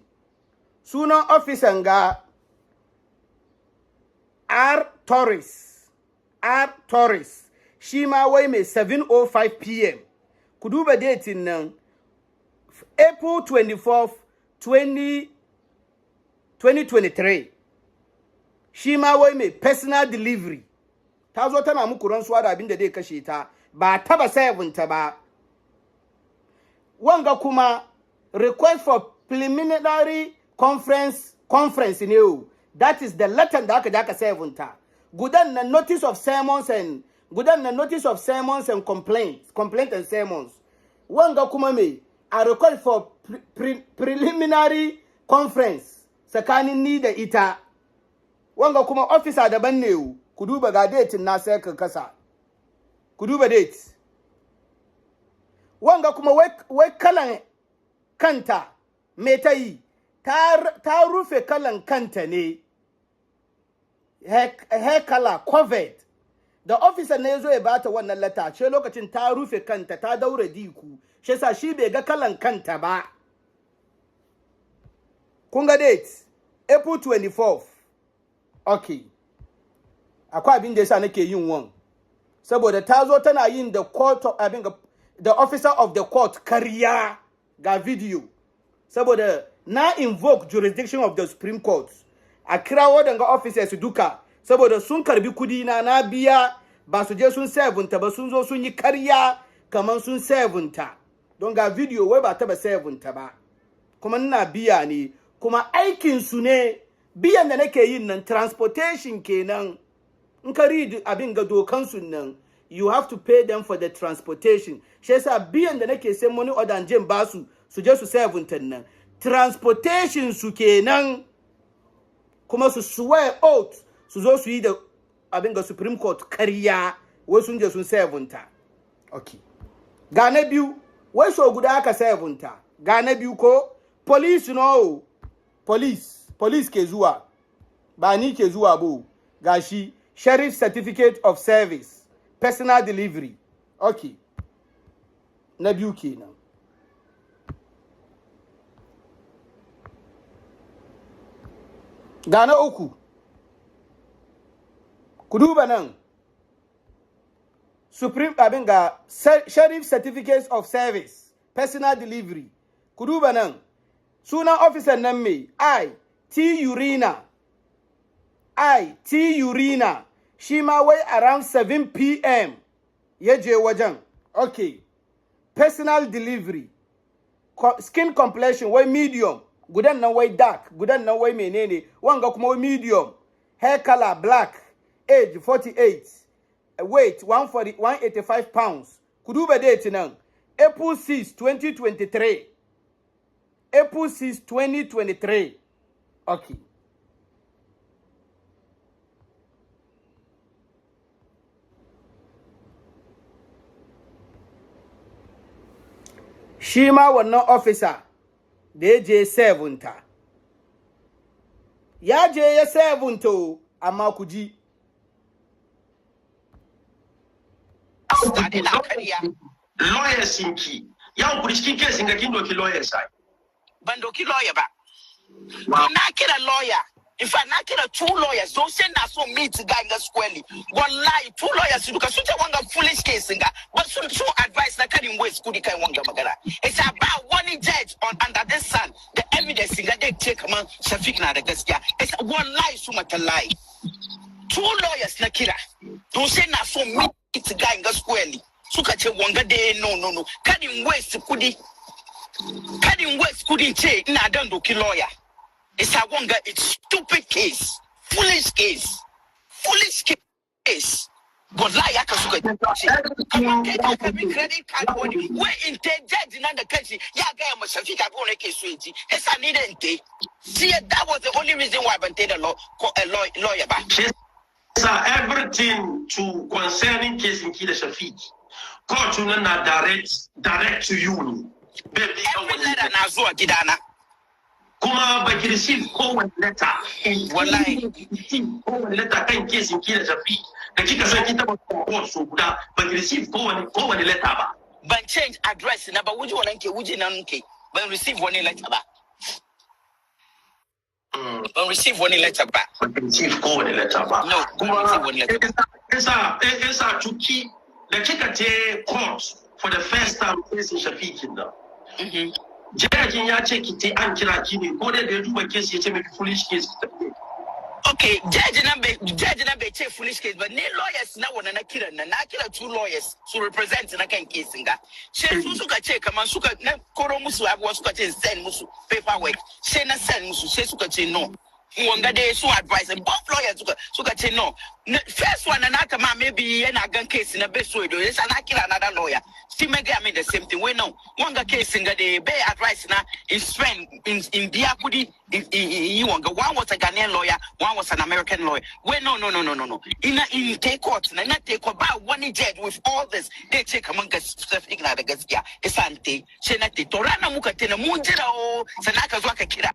sunan officer ga R Torres shi ma wai mai 7:05 p.m. ku duba dating nan April 24th 2023 shi ma wai mai personal delivery ta zo tana muku rantsuwa da abin da zai kashe ta ba taba sayabunta ba wanga kuma request for preliminary conference ne o that is the letter da aka sayabunta gudan na notice of sermons and complaint and sermons wanga kuma me a request for preliminary conference tsakanin ni da ita wanga kuma officer daban ne o ku duba ga date na sai ka kasa ku duba date wanga kuma wai kalan kanta me ta yi ta rufe kalan kanta ne hair color covered the officer ne yazo ya bata wannan lata ce lokacin ta rufe kanta ta daure diku shi yasa shi bai ga kalan kanta ba kun ga date April 24th okay akwai abin da yasa nake yin wan saboda ta zo tana yin the court of the officer of the court kariya ga video saboda na invoke jurisdiction of the Supreme Court a kira wadanga officers duka saboda sun karbi kudi na biya ba su je sun sevunta ba sun zo sun yi kariya kaman sun sevunta don ga video wai ba taba sevunta ba kuma ina biya ne kuma aikin su ne biyan da nake yin nan transportation kenan in ka read abin ga dokan su nan you have to pay them for the transportation shi yasa biyan da nake sai money order and jin basu su je su sevunta nan transportation su kenan kuma su swear oath su zo su yi da abin ga Supreme Court kariya wai sun je sun sevunta okay ga na biyu wai so guda aka sevunta ga na biyu ko police no police ke zuwa ba ni ke zuwa bo gashi sheriff certificate of service personal delivery okay na biyu kenan ga na uku ku duba nan Supreme abin ga sheriff certificates of service personal delivery ku duba nan sunan officer nan me T urina shi ma wai around 7 p.m. ya je wajen okay personal delivery skin complexion wai medium gudan nan wai dark gudan nan wai menene wanga kuma wai medium hair color black age 48 weight 185 pounds ku duba date nan April 6 2023 April 6 2023 okay shi ma wannan officer da ya je sevunta ya je ya sevunta amma ku ji lawyers inki yau ku cikin case ga kin doki lawyers ai ban doki lawyer ba na kira lawyer in fact na kira 2 lawyers don't say na so meet guy ga squarely wallahi 2 lawyers duka su ta wanga foolish case nga but some advice na kadin waste kudi kai wanga magana it's about one judge on under this sun the evidence nga they take man Shafiq na da gaskiya it's wallahi su mata lie 2 lawyers na kira don't say na so meet guy ga squarely suka ce wanga de no kadin waste kudi ce ina dan doki lawyer it's a wanga it's stupid case foolish case but lie yaka suka come on take a credit card body where in judge na the country ya ga ya mashafika ko ne ke so yi esa ni den te see that was the only reason why I the law a lawyer back. Sir, everything to concerning case in Kida Shafiq court na direct to you baby every letter na zo gidana kuma ba ki receive kowane letter wallahi kowane letter kan case in Kida Shafiq da kika san kita ba ko so guda ba ki receive kowane letter ba ban change address na ba wuji wannan ke wuji nan ke ban receive one letter ba ban receive one letter ba ban receive kowane letter ba no ban receive one letter esa tuki da kika te court for the first time case in Shafiq da Judgement ya ce ki te an kira ki ne ko da ya duba case ya ce mai foolish case. Okay, judge be che foolish case but ne lawyers na wana na kira two lawyers to represent na kan case nga. She su suka ce kaman suka na koro musu abuwa suka ce send musu paperwork. She na send musu she suka ce no. Wanga de su advice and both lawyers suka ce no. First one na kama maybe yana gan case na be so do yes na kira another lawyer. Still make me the same thing. We know wanga case nga de be advice na is spend in Biakudi in wanga one was a Ghanaian lawyer, one was an American lawyer. We no. In take court na take court by one judge with all this they take among stuff igna the gaskiya isante she na te torana muka tena munjira o sanaka zo aka kira.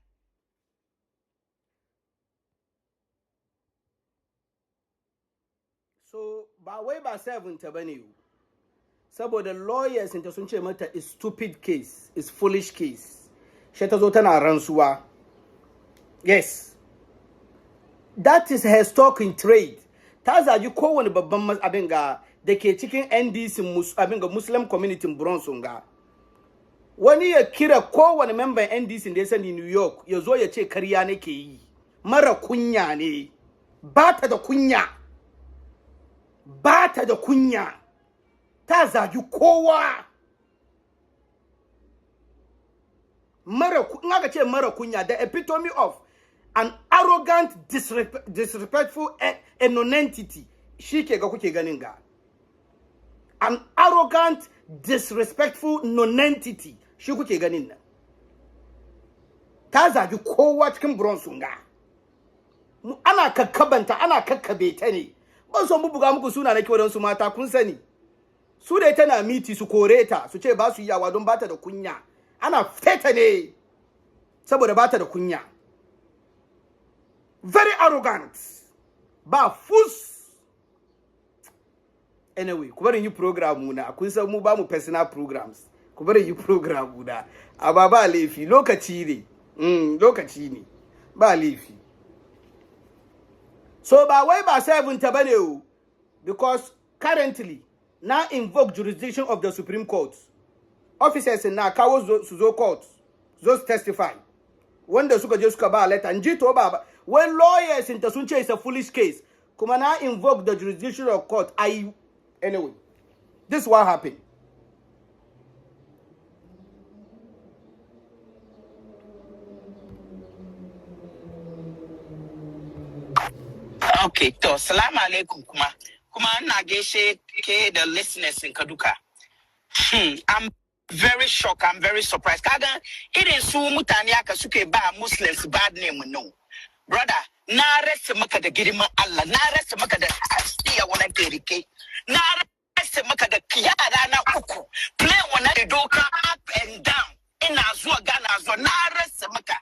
So, ba wai ba 7 ta bane. Saboda lawyers inta sun ce mata is stupid case, is foolish case. She ta zo tana rantsuwa. Yes. That is her stock in trade. Ta zaji kowane babban abin ga da ke cikin NDC abin ga Muslim community Bronson ga. Wani ya kira kowane member NDC da ya sani New York ya zo ya ce karya nake yi. Mara kunya ne. Bata da kunya. Bata da kunya. Ta zagi kowa. Mara kunya, the epitome of an arrogant, disrespectful nonentity. Shi ke ga kuke ganin ga. An arrogant, disrespectful nonentity. Shi kuke ganin nan. Ta zagi kowa cikin Bronson ga. Ana kakkabanta, ana kakkabe ta ne. Ban so mu buga muku suna na kiwadan su mata kun sani. Su da tana miti su kore ta, su ce ba su yawa don bata da kunya. Ana feta ne saboda bata da kunya. Very arrogant. Ba fus. Anyway, ku bari yi program muna. Kun san mu ba mu personal programs. Ku bari yi program muna. Aba ba laifi lokaci ne. Lokaci ne. Ba laifi. So ba wai ba 7 ta bane o, because currently now invoke jurisdiction of the Supreme Court. Officers na kawo su zo court, those testify. Wanda suka je suka ba letter nji to ba when lawyers inta sun ce it's a foolish case, kuma na invoke the jurisdiction of court. Anyway, this is what happened. Okay, to salamu alaikum kuma na gaishe ke the listeners in Kaduka. I'm very shocked, I'm very surprised. Kaga irin su mutane aka suke ba Muslims bad name no. Brother, na rasa maka da girman Allah, na rasa maka da asiya wannan kerike. Na rasa maka da kiyara na uku. Play wannan doka up and down. Ina zuwa Ghana zuwa na rasa maka.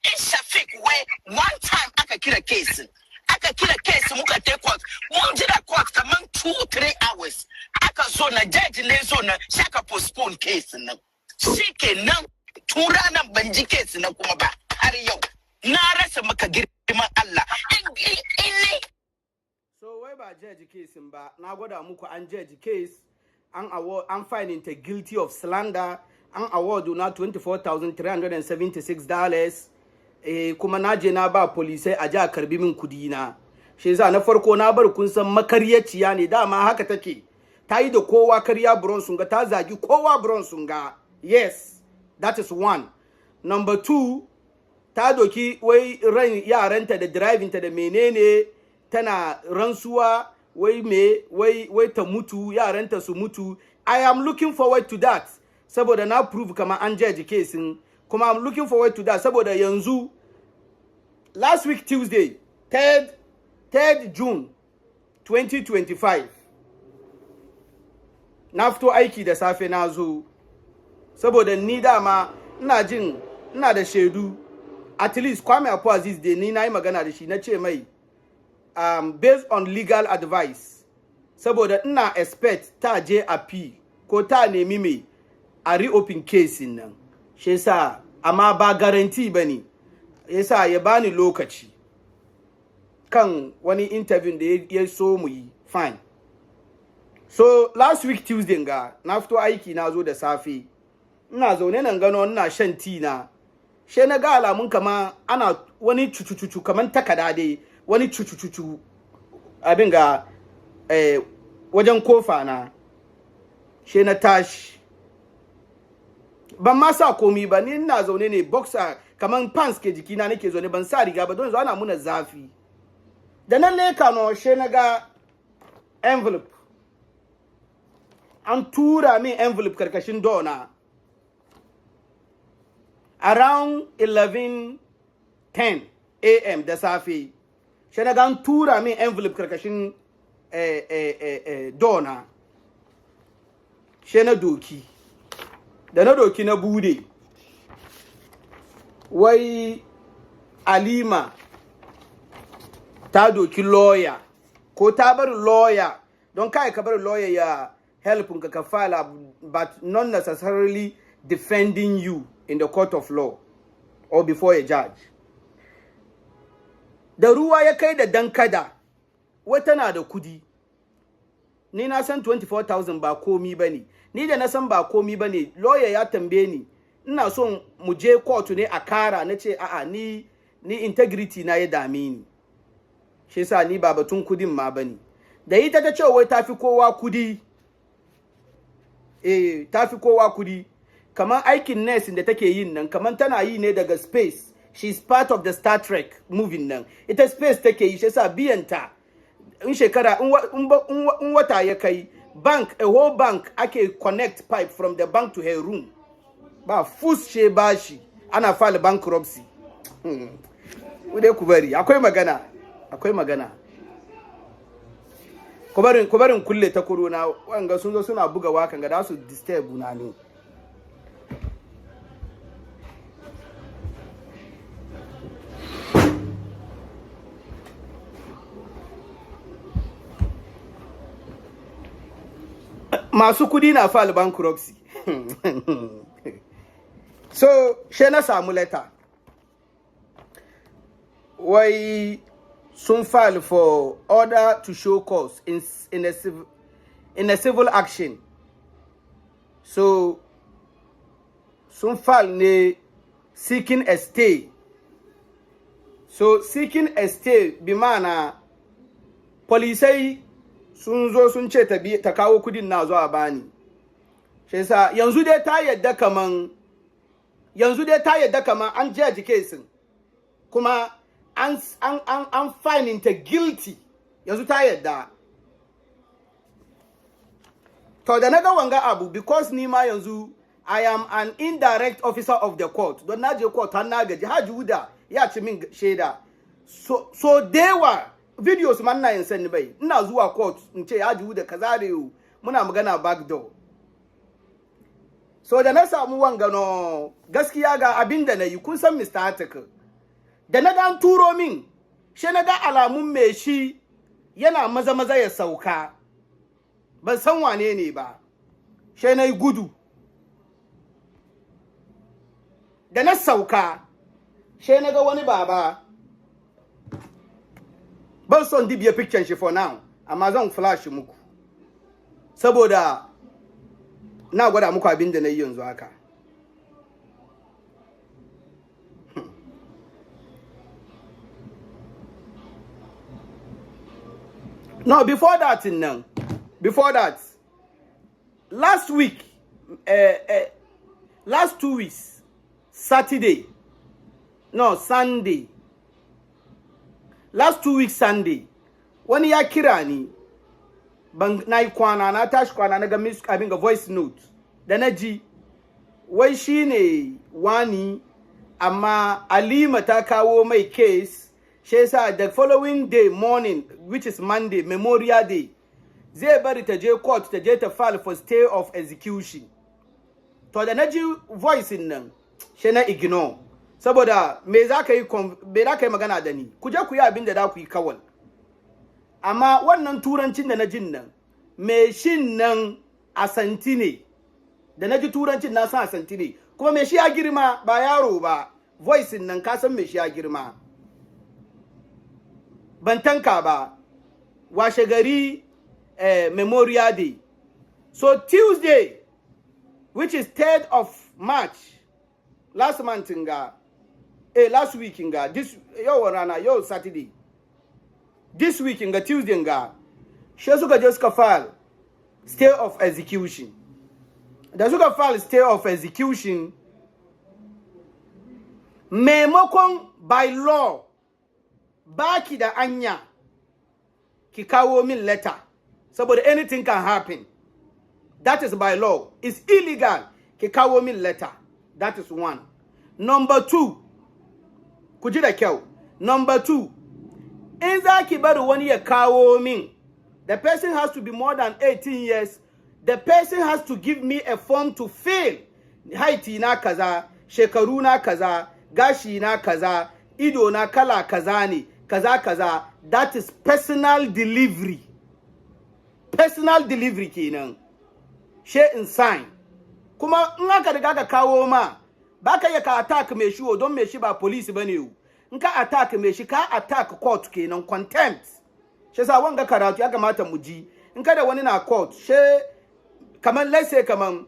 In Shafiq way one time aka kira case. Aka kira case muka take court. Mun jira court kaman 2-3 hours. Aka zo na judge ne zo na shaka postpone case nan. Shikenan turana banji case nan kuma ba har yau. Na rasa maka girman Allah. So wai ba judge case ba, na gwada muku an judge case, an award, an finding ta guilty of slander, an award na $24,376. Kuma na je na ba police a ja karbi min kudi na. Shi yasa na farko na bar kun san makaryaciya ne, dama haka take. Ta yi da kowa karya Bronson ga, ta zagi kowa Bronson ga. Yes, that is one. Number 2, ta doki wai ran yaranta da driving ta da menene tana ransuwa wai ta mutu yaranta su mutu. I am looking forward to that saboda na prove kama an judge casein kuma I'm looking forward to that saboda yanzu last week Tuesday 3rd June 2025 na fito aiki da safe na zo saboda ni dama ina da shaidu at least Kwame Apo Aziz de ni nayi magana da shi na ce mai based on legal advice saboda ina expect ta je appeal ko ta nemi mai a reopen case nan shi yasa amma ba guarantee bane yasa ya bani lokaci kan wani interview da ya so mu yi fine. So last week Tuesday ga na fito aiki na zo da safe ina zaune nan gano ina shan tea na she na ga alamun kama ana wani cucucucu kaman takada dai wani cucucucu abin ga wajen kofa na she na tashi ban ma sa komi ba ni ina zaune ne boxer kaman pants ke jikina nake zaune ban sa riga ba don zo ana muna zafi da nan leka no she na ga envelope an tura min envelope karkashin dona around 11:10 a.m. da safe she na ga an tura min envelope karkashin dona she na doki da na doki na bude wai Alima ta doki lawyer ko ta bar lawyer don kai ka bar lawyer ya helping ka file but not necessarily defending you in the court of law or before a judge. Da ruwa ya kai da dankada wata na da kudi ni na san 24,000 ba komi bane ni da na san ba komi bane lawyer ya tambaye ni ina son mu je court ne a kara nace a'a ni integrity na ya dame ni shi yasa ni ba batun kudin ma bane da ita ta ce wai tafi kowa kudi tafi kowa kudi kaman aikin nurse da take yin nan kaman tana yi ne daga space she's part of the Star Trek movie nan ita space take yi shi yasa biyanta in shekara in wata ya kai bank a whole bank ake connect pipe from the bank to her room ba fushe bashi ana file bankruptcy dai ku bari akwai magana ku barin kulle ta corona wanga sun zo suna buga wakan ga da su disturb na ne masu kudi na file bankruptcy so she na samu letter wai sun file for order to show cause in a civil action so sun file ne seeking a stay so seeking a stay bi mana polisai sun zo sun ce ta kawo kudin na zuwa bani shi yasa yanzu dai ta yadda kaman an judge case kuma an finding ta guilty yanzu ta yadda to da naga wanga abu because ni ma yanzu I am an indirect officer of the court don naje court har na gaji Haji Uda ya ci min shaida so dewa videos man na yin sani bai ina zuwa court in ce Haji Uda kaza da yau muna magana back door so da na samu wanga no gaskiya ga abinda nayi kun san Mr. Article da na gan turo min she na ga alamun me shi yana maza ya sauka ban san wane ne ba she nayi gudu da na sauka she na ga wani baba ban son dibiya picture shi for now amma zan flash muku saboda na gwada muku abin da nayi yanzu haka no before that last week last 2 weeks Sunday last 2 weeks Sunday wani ya kira ni ban na yi kwana na tashi kwana na ga miss abin ga voice note da na ji wai shine wani amma Alima ta kawo mai case she yasa the following day morning which is Monday Memorial Day zai bari ta je court ta je ta file for stay of execution to da na ji voice nan she na ignore saboda me za ka yi magana da ni ku je ku yi abin da za ku yi kawal amma wannan turancin da na jin nan me shin nan asanti ne da na ji turancin na san asanti ne kuma me shi ya girma ba yaro ba voice nan ka san me shi ya girma ban tanka ba washe gari Memorial Day so Tuesday which is 3rd of March last month last week this yo Saturday this week Tuesday she suka je suka file stay of execution da suka file stay of execution maimakon by law baki da anya ki kawo min letter saboda anything can happen that is by law it's illegal ki kawo min letter that is one. Number 2 ku ji da kyau number 2 in za ki bari wani ya kawo min the person has to be more than 18 years the person has to give me a form to fill haiti na kaza shekaru na kaza gashi na kaza ido na kala kaza ne kaza that is personal delivery kenan she in sign kuma in aka riga ka kawo ma baka ya ka attack me shi don me shi ba police bane o in ka attack me shi ka attack court kenan contempt she sa wanga karatu ya kamata mu ji in kada wani na court she kaman let's say kaman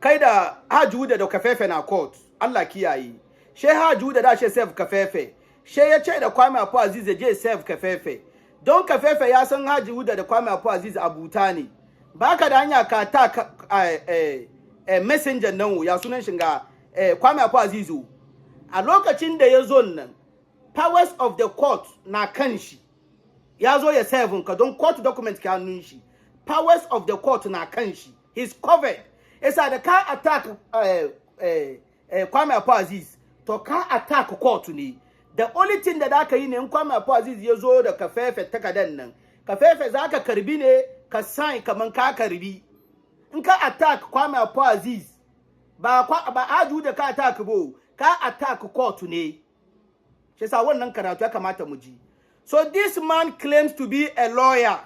kai da hajuda da kafefe na court Allah kiyaye she hajuda da she save kafefe she ya ce da Kwame Apo Aziz je save kafefe don kafefe ya san hajuda da Kwame Apo Aziz abuta ne baka da hanya ka attack messenger nan ya sunan shinga Kwame Apo Aziz a lokacin da ya zo nan powers of the court na kanshi ya zo ya save ka don court document ka hannun shi powers of the court na kanshi he's covered isa da ka attack Kwame Apo Aziz to ka attack court ne the only thing that aka yi ne in Kwame Apo Aziz ya zo da kafefe takadan nan kafefe zaka karbi ne ka sign kaman ka karbi in ka attack Kwame Apo Aziz ba aju da ka attack bo ka attack court ne shi sa wannan karatu ya kamata mu ji so this man claims to be a lawyer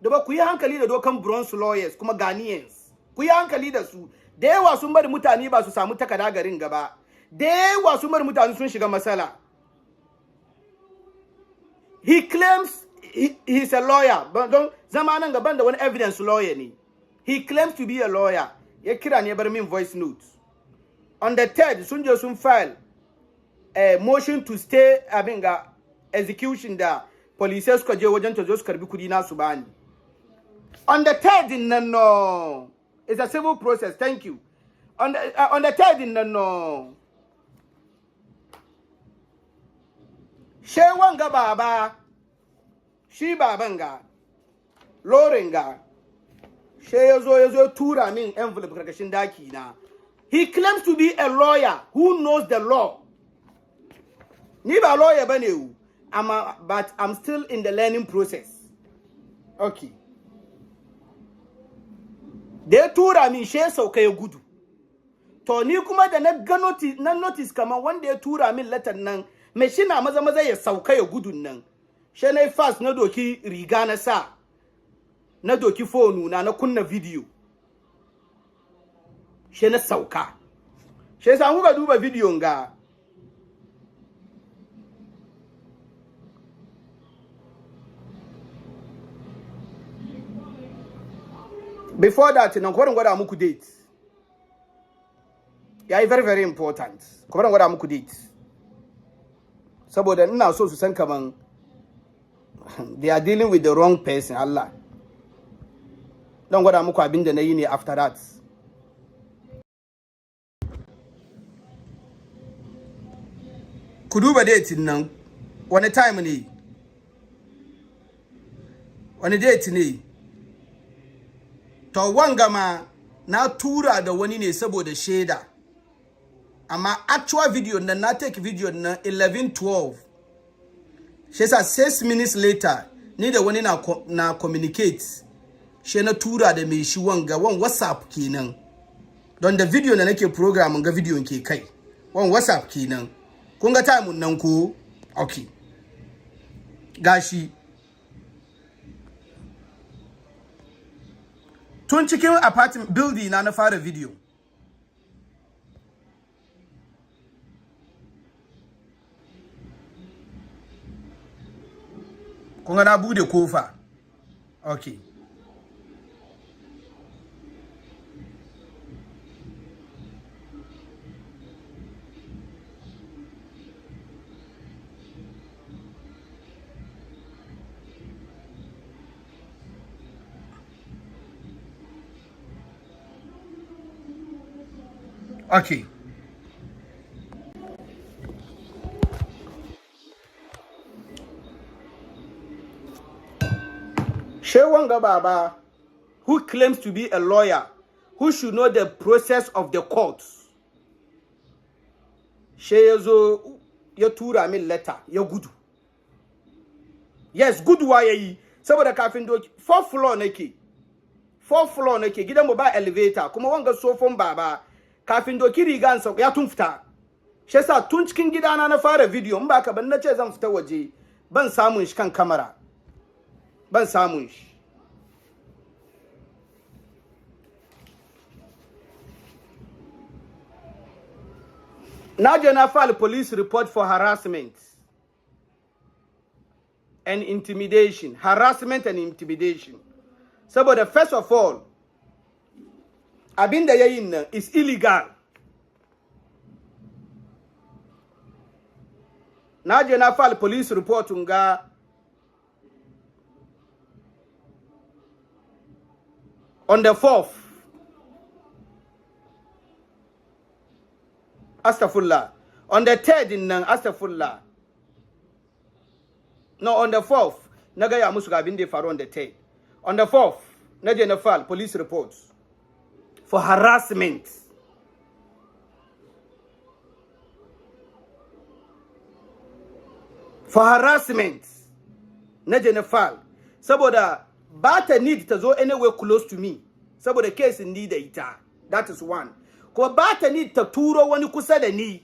da ba ku yi hankali da dokan bronze lawyers kuma Ghanaians ku yi hankali da su da yawa sun bari mutane ba su samu takada garin gaba da yawa sun bari mutane sun shiga masala he claims he's a lawyer don zamanan gaban da wani evidence lawyer ne he claims to be a lawyer ya kira ne bar min voice note on the 3rd sun je sun file a motion to stay abinga execution da police suka je wajen ta zo su karbi kudi nasu bani on the 3rd no it's a civil process thank you on the 3rd no she wanga baba shi babanga lorenga she yazo tura min envelope karkashin daki na he claims to be a lawyer who knows the law ni ba lawyer bane but I'm still in the learning process okay da tura min she sauka ya gudu to ni kuma da na ga notice kaman wanda ya tura min letter nan me shi na maza ya sauka ya gudun nan she na fast na doki riga na sa na doki phone na kunna video she na sauka she sa kuka duba video ga before that nan kwarin gwada muku date yayi very very important kwarin gwada muku date saboda ina so su san kaman they are dealing with the wrong person Allah don gwada muku abin da nayi ne after that ku duba date nan wani time ne wani date ne to wanga ma na tura da wani ne saboda shaida amma actual video na take video na 11:12 she sa 6 minutes later ni da wani na communicate she na tura da mai shi wanga WhatsApp kenan don da video na nake program ga video ke kai WhatsApp kenan kun ga time nan ko okay gashi tun cikin apartment building na fara video kunga na bude kofa okay okay Shewanga Baba, who claims to be a lawyer, who should know the process of the courts. Sheyezo ya tura min letter ya gudu. Yes, good waye saboda kafin doki 4th floor nake. 4th floor nake gidan mu ba elevator kuma wanga sofon baba kafin doki rigan sa ya tun fita. She yasa tun cikin gidana na fara video in ba ka ban nace zan fita waje ban samun shi kan kamera. Ban samun shi na file police report for harassment and intimidation. Harassment and intimidation. Saboda first of all abinda yayin nan is illegal. Na file police report nga on the 4th. Astaghfirullah. On the 3rd in Nang Astaghfirullah. No, on the 4th. Nagaya musuga binde faru on the 3rd. On the 4th, naje na file police reports for harassment. For harassment. Naje na file. Saboda ba ta need ta zo anywhere close to me saboda case ni da ita. That is one. Ko ba ta need ta turo wani kusa da ni.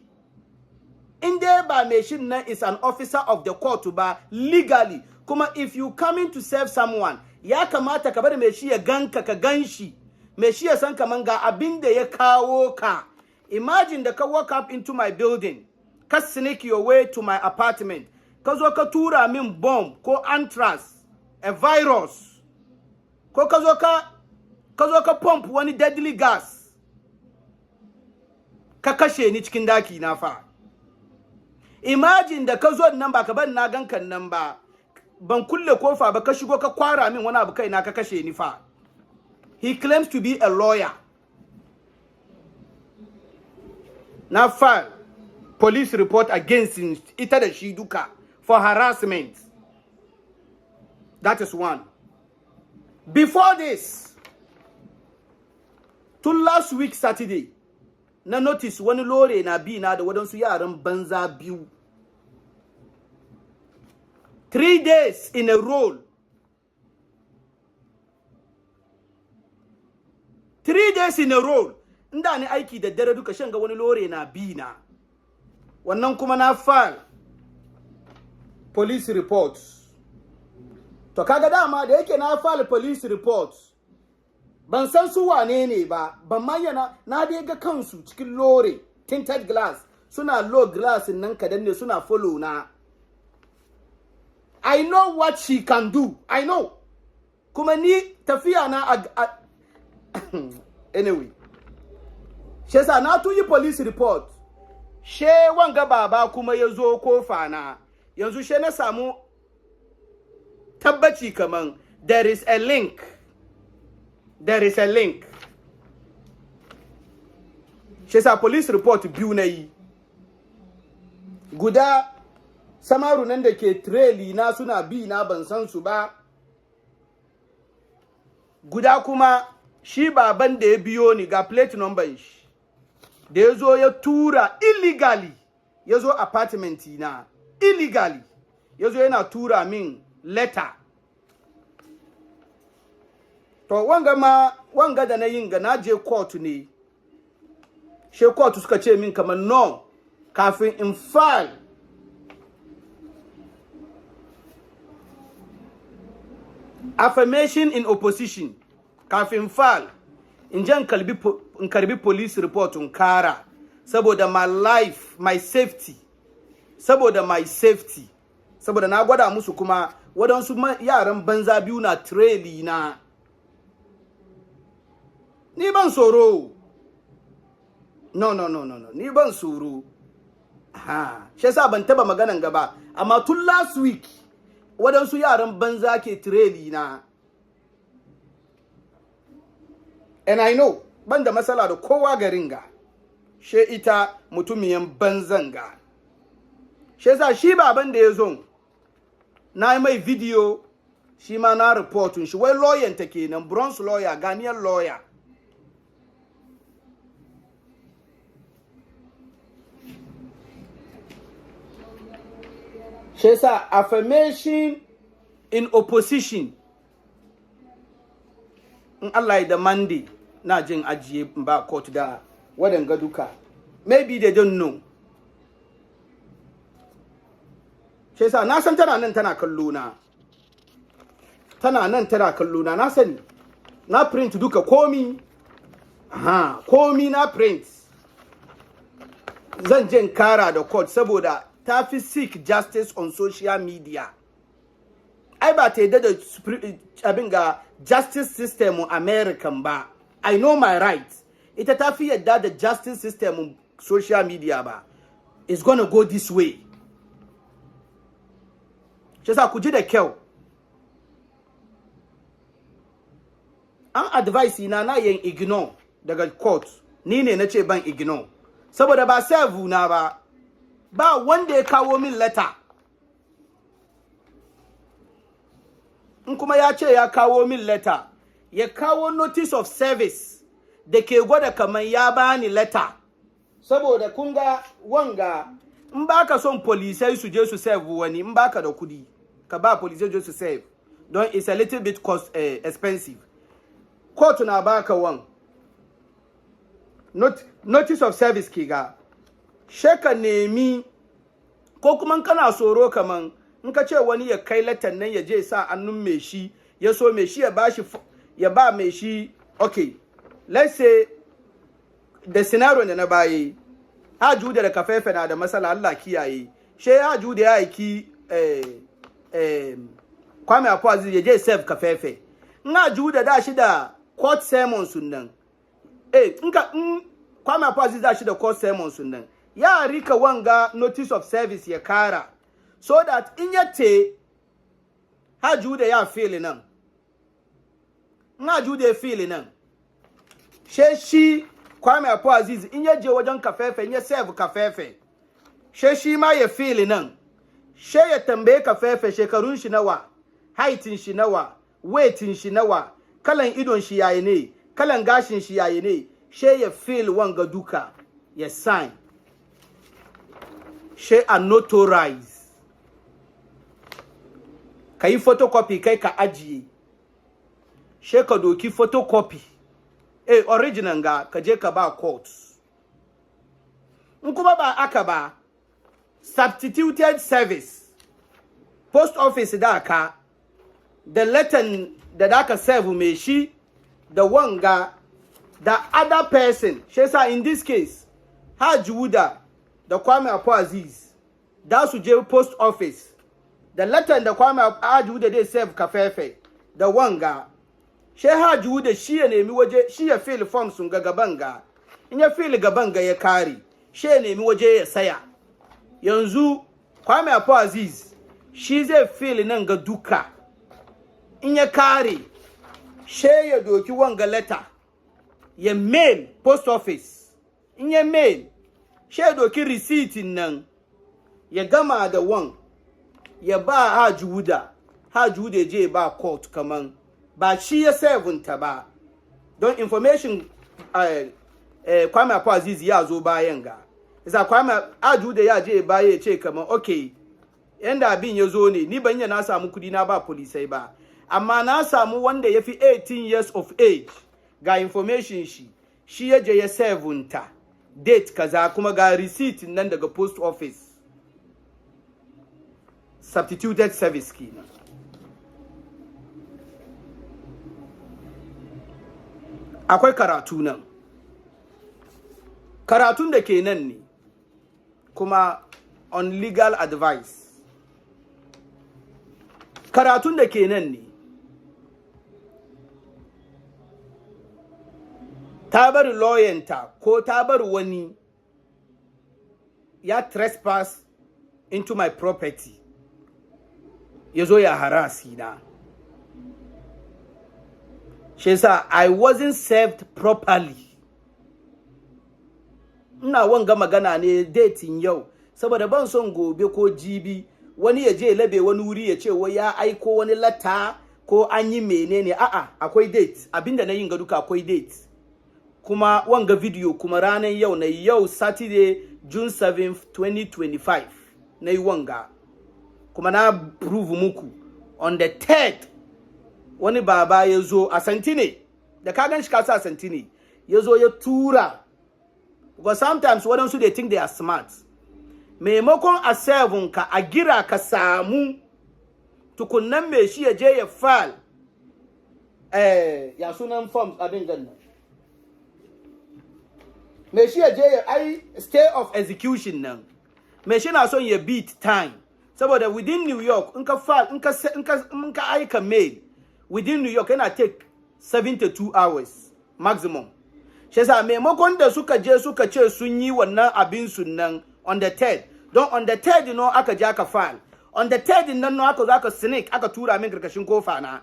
Inde ba mai shin nan is an officer of the court ba legally. Kuma if you coming to serve someone, ya kamata ka bar mai shi ya ganka ka ganshi. Mai shi ya san kaman ga abin da ya kawo ka. Imagine da ka walk up into my building, ka sneak your way to my apartment. Ka zo ka tura min bomb ko anthrax, a virus. Ko ka zo ka pump wani deadly gas. Ka kashe ni cikin daki na fa. Imagine da ka zo nan ba ka ban na gankan nan ba. Ban kulle kofa ba ka shigo ka kwara min wani abu kai na ka kashe ni fa. He claims to be a lawyer. Na file police report against him, ita da shi duka for harassment. That is one. Before this, to last week Saturday, na notice wani lore na bi na da wadansu yaran banza biyu. 3 days in a row. 3 days in a row. Nda ni aiki da dare duka shan ga wani lore na bi na. Wannan kuma na file police reports. To kaga dama da yake na file police reports. Ban san su wane ne ba, ban mayyana na dai ga kansu cikin lore, tinted glass, suna low glass nan kadan ne suna follow na. I know what she can do. I know. Kuma ni tafiya na anyway. She sa na tuyi police report. She wanga baba kuma yazo kofa na. Yanzu she na samu tabbaci kaman there is a link. There is a link. She sa police report biyu na yi. Guda samaru nan da ke trailer na suna bi na ban san su ba. guda kuma shi baban da ya biyo ni ga plate number shi da ya zo ya tura illegally ya zo apartment na illegally ya zo yana tura min letter to wanga da na yin ga na je court ne she court suka ce min kamar no kafin in file affirmation in opposition kafin file in jan karbi police report in kara saboda my life my safety saboda my safety saboda na gwada musu kuma wadansu yaran banza biyu na traili na ni ban soro no ni ban soro shi yasa ban taba maganan gaba amma tun last week wadansu yaran banza ke traili na and I know ban da matsala da kowa garin ga she ita mutumiyan banzan ga she yasa shi baban da ya zo na yi mai video shi ma na reportun shi wai lawyer ta kenan bronze lawyer Ghanaian lawyer she yasa affirmation in opposition in Allah da Monday na jin ajiye ba court da wadanga duka maybe they don't know shi yasa na san tana nan tana kallo na na sani na print duka komi komi na print zan jin kara da court saboda ta fi seek justice on social media ai ba ta yadda da abin ga justice system American ba I know my rights ita ta fi yadda da justice system social media ba it's gonna go this way shi yasa ku ji da kyau an advice na yin ignore daga court ni ne nace ban ignore saboda ba serve na ba wanda ya kawo min letter in kuma ya ce ya kawo min letter ya kawo notice of service da ke gwada kaman ya bani letter saboda kun ga wanga in baka son polisai su je su serve wani in baka da kudi ka ba polisai je su serve don it's a little bit expensive court na baka wan notice of service ke ga sheka nemi ko kuma kana soro kaman in ka ce wani ya kai latan nan ya je sa annun me shi ya so me shi ya ba me shi okay let's say the scenario da na baye Jude da kafefe na da masala Allah kiyaye she Jude ya aiki Kwame Akwazi ya je serve kafefe in Jude da shi da court sermon sunan Kwame Akwazi da shi da court sermon sunan ya rika wanga notice of service ya kara so that in yate Jude ya feel nan Jude feel nan she Kwame Akwazi in ya je wajen kafefe in ya serve kafefe she ma ya feel nan she ya tambaye kafefe shekarun shi nawa heightin shi nawa weightin shi nawa kalan idon shi yayi ne kalan gashin shi yayi ne she ya feel wanga duka ya sign she a notarize kai photocopy kai ka ajiye she ka doki photocopy original ga ka je ka ba court in kuma ba aka ba substituted service post office da ka the letter da ka serve me shi the wanga the other person she say in this case Juda da Kwame Akwazi da su je post office the letter da Kwame Juda dey serve kafefe the wanga she Juda shi ya nemi waje shi ya fill form sun ga gabanga in ya fill gabanga ya kare she ya nemi waje ya saya yanzu Kwame Akwazi shi zai fill nan ga duka in ya kare she ya doki wanga letter ya mail post office in ya mail she ya doki receipt nan ya gama da wan ya ba Juda je ba court kaman ba shi ya servunta ba don information Kwame Aziz ya zo bayan ga isa Kwame Aju da ya je baya ya ce kamar okay yanda abin ya zo ne ni ban na samu kudi na ba polisai ba amma na samu wanda ya fi 18 years of age ga information shi ya je ya servunta date kaza kuma ga receipt nan daga post office substituted service kenan akwai karatu nan karatun da ke nan ne kuma on legal advice karatun da ke nan ne ta bari lawyanta ko ta bari wani ya trespass into my property ya zo ya harasi na shi yasa I wasn't served properly ina wanga magana ne dating yau saboda ban son gobe ko jibi wani ya je labe wani wuri ya ce wai ya aiko wani lata ko an yi menene a'a akwai date abinda na yin ga duka akwai date kuma wanga video kuma ranar yau na yau Saturday June 7th 2025 na yi wanga kuma na prove muku on the 3rd wani baba ya zo a Santine da ka gan shi ka sa Santine ya zo ya tura because sometimes waɗansu they think they are smart maimakon a 7 ka a gira ka samu tukunnan me shi ya je ya file ya sunan forms abin gannan me shi ya je ya ai stay of execution nan me shi na son ya beat time saboda within New York in ka file in ka aika mail within New York yana take 72 hours maximum shi yasa maimakon da suka je suka ce sun yi wannan abin sunan on the 3rd don on the 3rd no aka je aka file on the 3rd nan no aka zo aka sneak aka tura min karkashin kofa na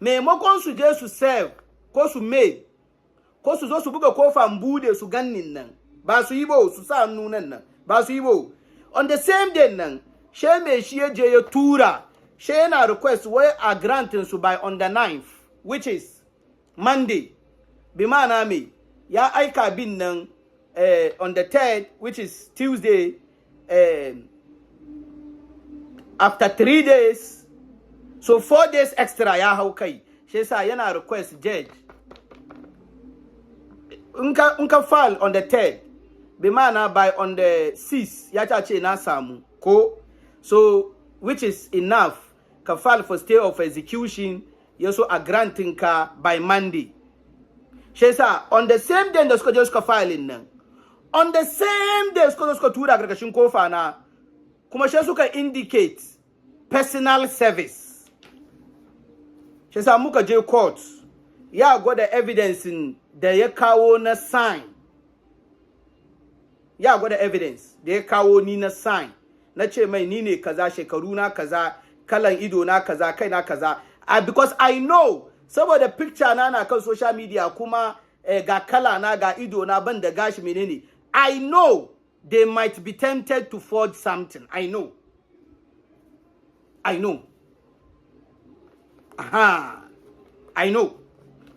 maimakon su je su serve ko su mail ko su zo su buga kofa bude su gannin nan ba su yi bo su sa nunan nan ba su yi bo on the same day nan she me shi je ya tura she yana request why a granting su by on the 9th which is Monday bi mana me ya aika bin nan on the 3rd which is Tuesday after 3 days so 4 days extra ya hau kai shi yasa yana request judge unka file on the 3rd bi mana by on the 6th ya ta ce na samu ko so which is enough ka file for stay of execution yaso a granting ka by Monday shi yasa on the same day da suka je suka filing nan on the same day suka tura gargashin kofa na kuma shi suka indicate personal service shi yasa muka je court ya gwada evidence da ya kawo na sign ya gwada evidence da ya kawo ni na sign na ce mai ni ne kaza shekaru na kaza kalan ido na kaza kai na kaza because I know saboda picture na kan social media kuma ga kala na ga ido na ban da gashi menene I know they might be tempted to forge something I know I know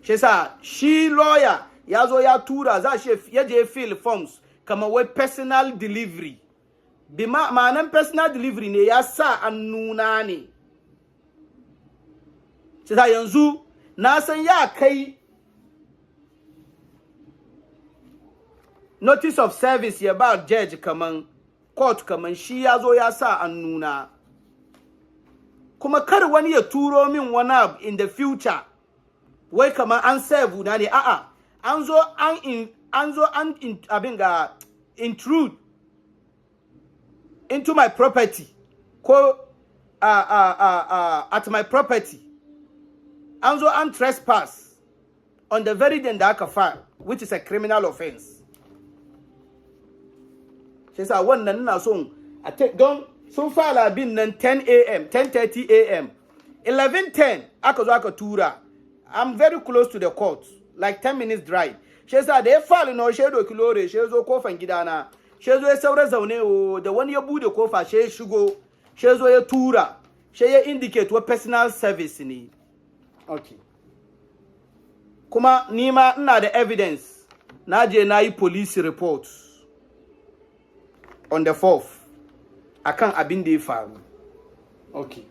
shi yasa shi lawyer ya zo ya tura za shi ya je fill forms kama wai personal delivery bi ma'anan personal delivery ne ya sa annuna ne shi yasa yanzu na san ya kai notice of service ya ba judge kaman court kaman shi ya zo ya sa annuna kuma kar wani ya turo min wani abu in the future wai kaman an serve na ne a'a an zo an abin ga intrude into my property ko at my property an zo an trespass on the very day da aka file which is a criminal offense shi yasa wannan ina son a take don sun fara bin nan 10 a.m. 10:30 a.m. 11:10 aka zo aka tura I'm very close to the court like 10 minutes drive shi yasa da ya fara no shedo kilore shi zo kofan gidana shi zo ya saura zaune o da wani ya bude kofa shi shigo shi zo ya tura shi ya indicate wa personal service ne okay kuma nima ina da evidence na je na yi police report on the 4th akan abin da ya faru. Okay,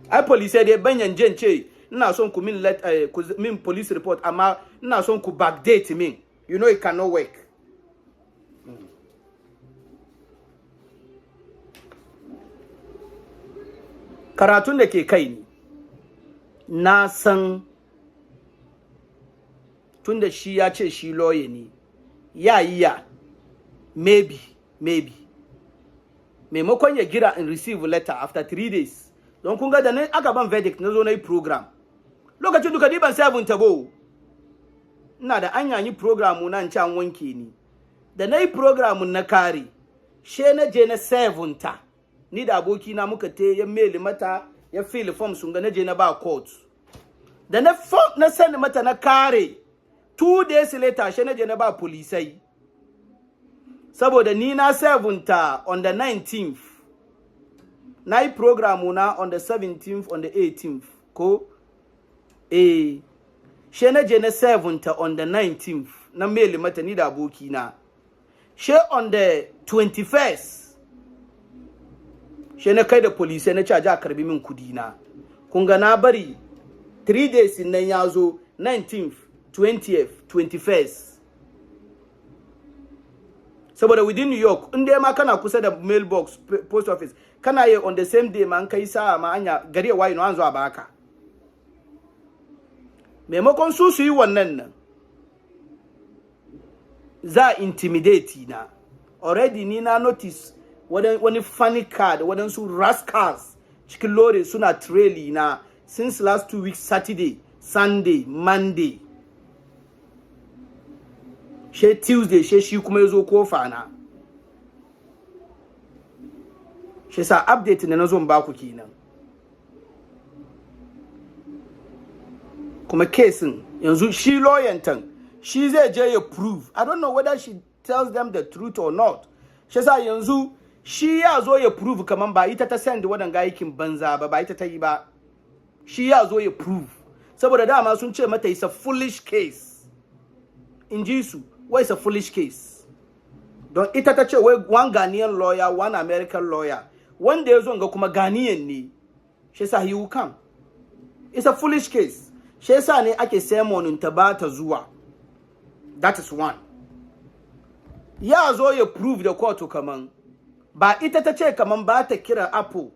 ai police dai banyan jen ce ina son ku min police report amma ina son ku backdate min. You know it cannot work. Karatun da ke kai ni na san tunda shi ya ce shi lawyer ne ya maybe maimakon ya gira in receive letter after 3 days don kun ga da ne aka ban verdict na zo na yi program lokacin duka ban 7 tabo ina da an yanyi program na can wanke ni da na yi program na kare she na je na 7 ta ni da aboki na muka te ya mail mata ya fill form sun ga na je na ba court da na form na send mata na kare 2 days later she na je na ba polisai saboda ni na 7 ta on the 19th na yi program na on the 17th on the 18th ko she na je na 7 ta on the 19th na mail mata ni da aboki na she on the 21st she na kai da police na caji a karbi min kudi na kun ga na bari 3 days nan ya zo 19th 20th 21st saboda within New York in dai ma kana kusa da mailbox post office kana yi on the same day man kai sa ma anya gari ya wayi no an zo a baka maimakon su yi wannan nan za intimidate na already ni na notice wani funny card wadansu rascals cikin lore suna traili na since last 2 weeks Saturday Sunday Monday she Tuesday shi kuma yazo kofa na shi sa update na nazo ba ku kenan kuma casein yanzu shi lawyer tan shi zai je ya prove. I don't know whether she tells them the truth or not. Shi sa yanzu shi ya zo ya prove kaman ba ita ta send wadan aikin banza ba ita ta yi ba. Shi ya zo ya prove. Saboda dama sun ce mata it's a foolish case. In Jisu, why is a foolish case? Don ita ta ce wai one Ghanaian lawyer, one American lawyer. One day zo ga kuma Ghanaian ne. Shi sa he will come. It's a foolish case. Shi sa ne ake sermon ta ba ta zuwa. That is one. Ya zo ya prove the court kaman ba ita ta ce kaman ba ta kira Apple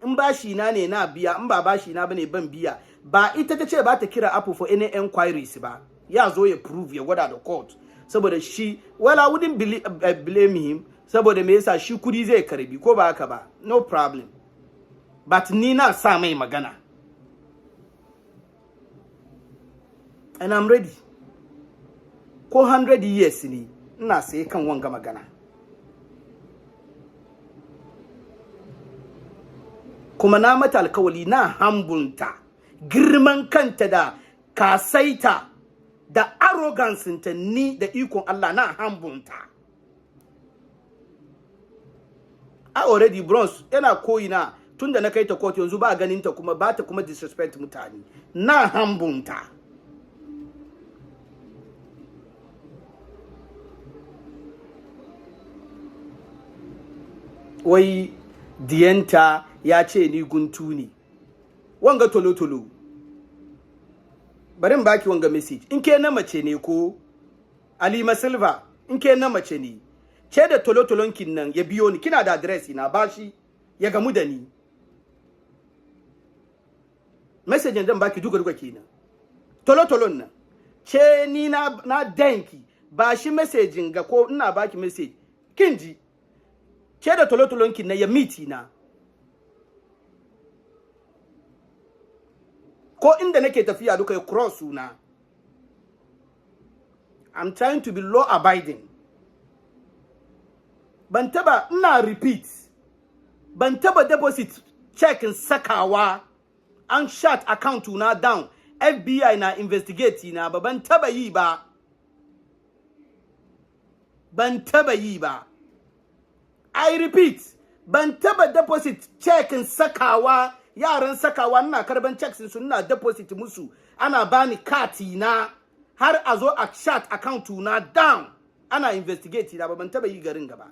in ba shi na ne na biya in ba shi na bane ban biya ba ita ta ce ba ta kira Apple for any inquiries ba ya zo ya prove ya gwada the court saboda shi well I wouldn't blame him saboda me yasa shi kudi zai karbi ko ba haka ba no problem but ni na sa mai magana and I'm ready ko 100 years ne ina sai kan wanga magana kuma na mata alkawali na hambunta girman kanta da kasaita da arrogance ta ni da ikon Allah na hambunta I already bronze yana koyi na tunda na kai ta court yanzu ba ganin ta kuma ba ta kuma disrespect mutane na hambunta wai diyanta ya ce ni guntu ne wanga tolo bari in baki wanga message in ke na mace ne ko Alima Silva in ke na mace ne ce da tolotolon kin nan ya biyo ni kina da address ina bashi ya gamu da ni message dan baki duka kenan tolotolon nan ce ni na danki bashi message ga ko ina baki message kinji ke da tolotolonki na ya miti na ko inda nake tafiya duka ya cross na I'm trying to be law abiding ban taba ina repeat ban taba deposit check in sakawa an shut account na down FBI na investigate na ba ban taba yi ba I repeat, ban taba deposit check in sakawa yaran sakawa ina karban checks sun na deposit musu ana bani kati na har a zo a shut account na down ana investigate da ban taba yi garin gaba.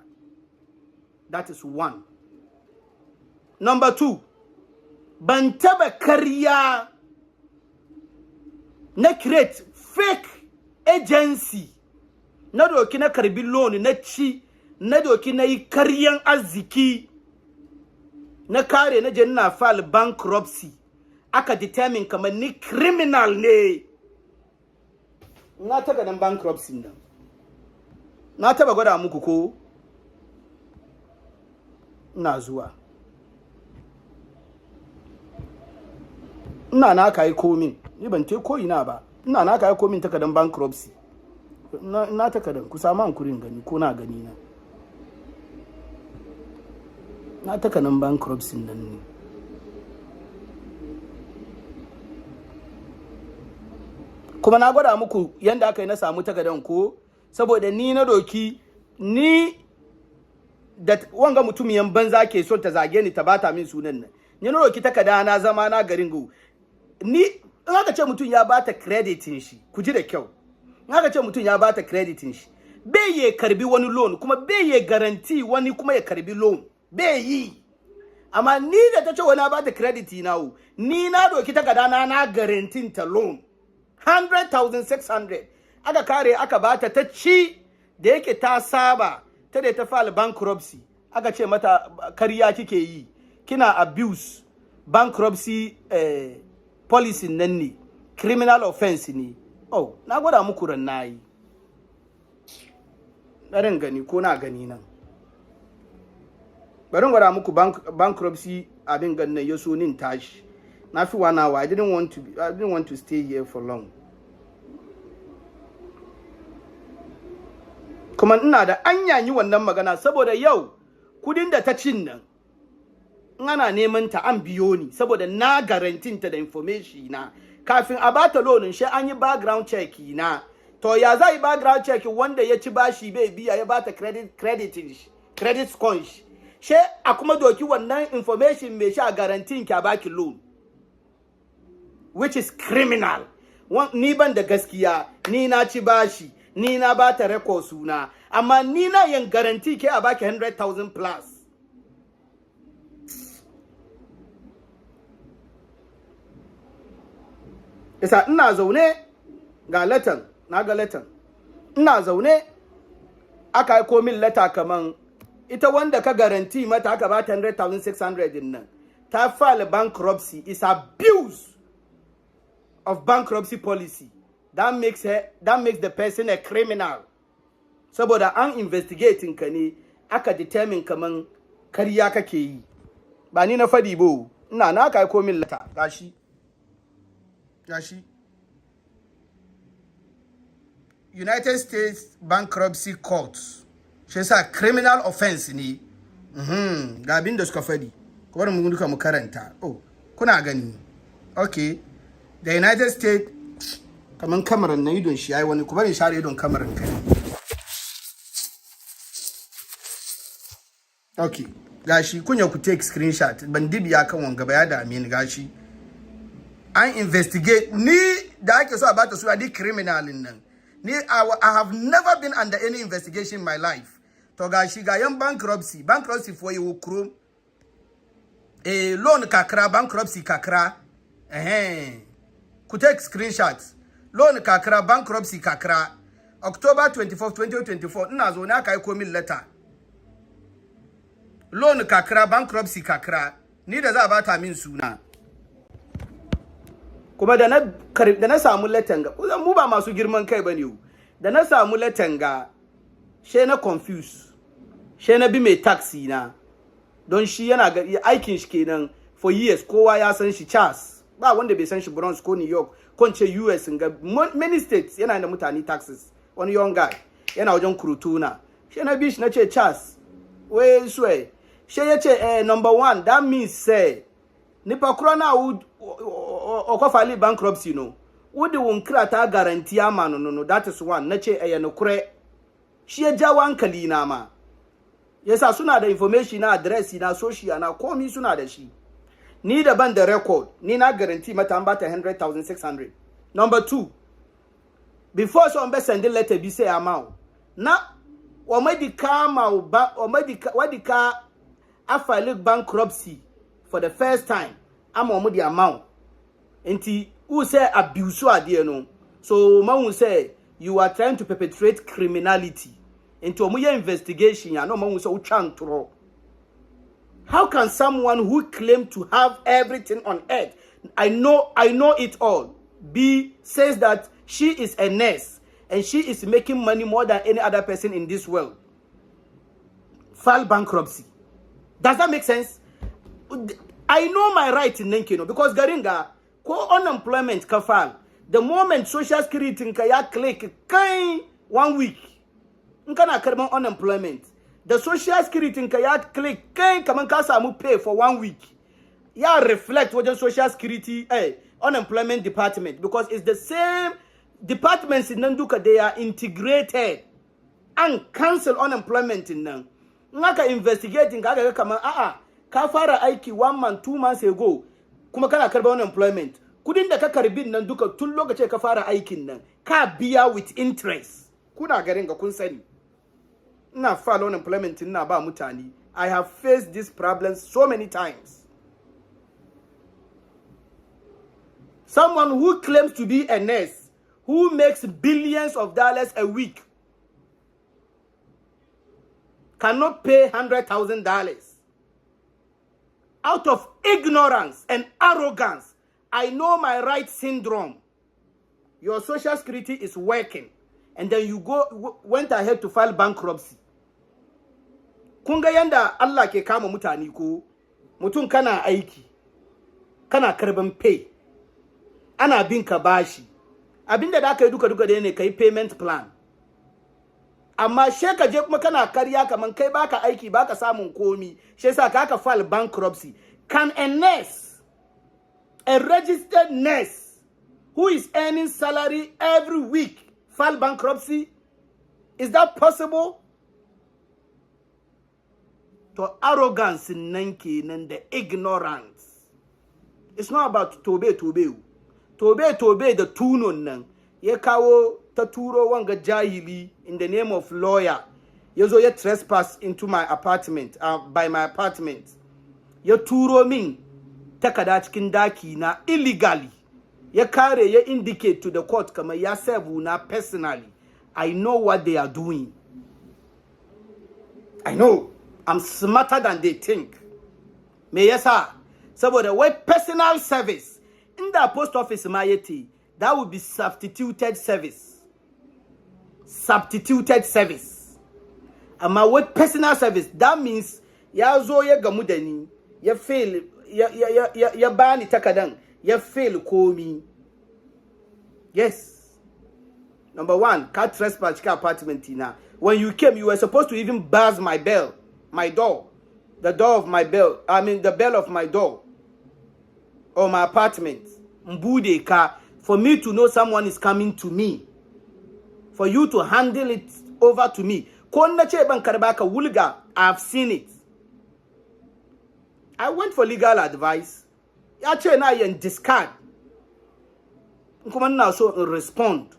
That is one. Number 2, ban taba karya na create fake agency na doki na karbi loan na ci na doki na yi karyan arziki na kare na je na file bankruptcy aka determine kamar ni criminal ne. Na taka dan bankruptcy nan na taba gwada muku ko ina zuwa ina na kai komin ni ban te ko ina ba ina na kai komin taka dan bankruptcy na taka dan ku samu hankurin gani ko na gani na taka nan bankruptcy nan ne. Kuma na gwada muku yanda aka yi na samu takadan ko saboda ni na doki ni da wanga mutumiyan banza ke son ta zage ni ta bata min sunan nan ni na doki takada na zama na garin go ni in aka ce mutum ya bata creditin shi ku ji da kyau in aka ce mutum ya bata creditin shi bai ya karbi wani loan kuma bai ya guarantee wani kuma ya karbi loan bai yi. Amma ni da ta ce wani bata credit na ni na doki takada na guarantee ta loan 100,600 aka kare aka bata ta ci da yake ta saba ta da ta file bankruptcy aka ce mata kariya kike yi kina abuse bankruptcy policy nan ne criminal offense ne. Oh na gwada muku ran nayi ɗarin gani ko na gani nan bari gwada muku bankruptcy abin ganin ya so nin tashi na fi 1 hour. I didn't want to stay here for long. Kuma ina da anyanyi wannan magana saboda yau kudin da ta cin nan ana neman ta an biyo ni saboda na guarantee ta da information na kafin a bata loan shi an yi background check na to ya zai background check wanda ya ci bashi bai biya ya bata credit score she a kuma doki wannan information mai sha guarantee ki a baki loan, which is criminal. Ni ban da gaskiya ni na ci bashi ni na bata record suna amma ni na yan guarantee ke a baki 100,000 plus. Isa ina zaune ga letter na ga letter ina zaune aka yi komin letter kaman ita wanda ka guarantee mata aka bata 100,600 din nan ta file bankruptcy is abuse of bankruptcy policy. That makes the person a criminal. Saboda an investigating ka ne aka determine kaman kariya kake yi. Ba ni na fadi bo. Ina na kai komin lata. Gashi. United States Bankruptcy Court. Shi sa criminal offense ne. Ga abin da suka fadi. Ko mu duka mu karanta. Oh, kuna gani. Okay. The United States kaman kamaran na idon shi yayi wani ku bari share idon kamaran kai. Okay, gashi kunya ku take screenshot ban dibiya kan wanga ba ya dame ni gashi. An investigate ni da ake so a bata su adi criminal nan. Ni I have never been under any investigation in my life. To gashi ga yan bankruptcy for you kro. Loan kakra bankruptcy kakra. Ku take screenshots. Loan kakra bankruptcy kakra. October 24, 2024 ina zo na kai komin letter. Loan kakra bankruptcy kakra ni da za ba ta min suna. Kuma da na samu letter ga mu ba masu girman kai bane da na samu letter ga she na confuse she na bi mai taxi na don shi yana aikin shi kenan for years kowa ya san shi Charles ba wanda bai san shi Bronx ko New York ko ce US ga many states yana da mutane taxes one young guy yana wajen kurutuna she na bi shi na ce Charles we swear she ya ce number 1 that means say nipa corona would okofali bankruptcy no would won krata guarantee ama no that is one na ce no kure shi ya jawo hankali na ma yasa suna da information na address na social na komi suna da shi ni da ban da record ni na guarantee mata an bata 100,600. Number 2, before so be send letter bi say amount na o medika ma o medika afile bankruptcy for the first time ama o the amount enti who say abuse ade no so man who say you are trying to perpetrate criminality into omuye investigation ya no man who say uchantro. How can someone who claim to have everything on earth, I know it all, says that she is a nurse and she is making money more than any other person in this world, file bankruptcy? Does that make sense? I know my right in Nenkino because Garinga, unemployment ka file. The moment social security nka ya click 1 week, nka na karban unemployment. The social security nka ya click kaman ka samu pay for 1 week. Ya reflect wajen social security unemployment department because it's the same departments in Nanduka, they are integrated and cancel unemployment in nan. Ngaka investigating kaga kaman ka fara aiki 1 month 2 months ago kuma kana karba unemployment. Kudin da ka karbin nan duka tun lokacin ka fara aikin nan ka biya with interest. Kuna garin ga kun sani. Ina file unemployment ina ba mutane. I have faced this problem so many times. Someone who claims to be a nurse, who makes billions of dollars a week, cannot pay $100,000 out of ignorance and arrogance. I know my right syndrome. Your social security is working, and then you went ahead to file bankruptcy. Kunga yanda Allah ke kama mutane ko mutun kana aiki kana karban pay ana bin ka bashi abinda da aka yi duka da ne kai payment plan amma she ka je kuma kana karya kaman kai baka aiki baka samun komi she yasa ka file bankruptcy. Can a nurse, a registered nurse who is earning salary every week, file bankruptcy? Is that possible? To arrogance in Nanki and the ignorance. It's not about tobe the tunon nan. Ye kawo taturo wanga jahili in the name of lawyer. Yezo ye trespass into my apartment, by my apartment. Ye turo min takada cikin daki na illegally. Ye kare ye indicate to the court kama ya serve na personally. I know what they are doing. I know. I'm smarter than they think. Me yesa. So the way personal service in the post office mayeti, that would be substituted service. Substituted service. And my word personal service, that means ya zo ya gamudani, ya fail, ya bani takadan, ya fail komi. Yes. Number 1, cat trespass ka apartment na. When you came, you were supposed to even buzz my bell, my door. The door of my bell, the bell of my door. Or my apartment. Mbude ka. For me to know someone is coming to me. For you to handle it over to me. Konna che ban karbaka wulga, I've seen it. I went for legal advice. Ya che na yen discard. Nkuma na so respond.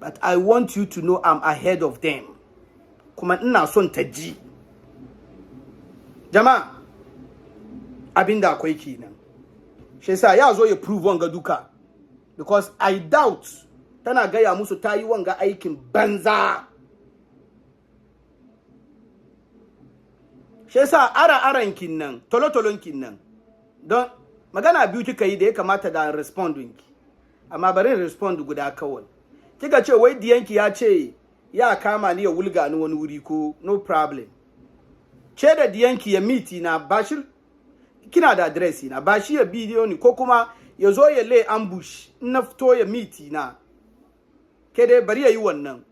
But I want you to know I'm ahead of them. Kuma ina son taji. Jama, abinda akwai kenan. Shi yasa ya zo ya prove wanga duka. Because I doubt tana gaya musu tayi wanga aikin banza. Shi yasa ara-aran kinnan, tolo-tolon kinnan. Don magana biyu kika yi da ya kamata da responding ki. Amma bari respond guda kawai. Kika ce wai diyanki ya ce ya kama ni ya wulga ni wani wuri ko no problem. Ce da diyanki ya miti na bashi kina da address na bashi ya bidiyo ni ko kuma ya zo ya lay ambush na fito ya miti na. Ke dai bari ya yi wannan.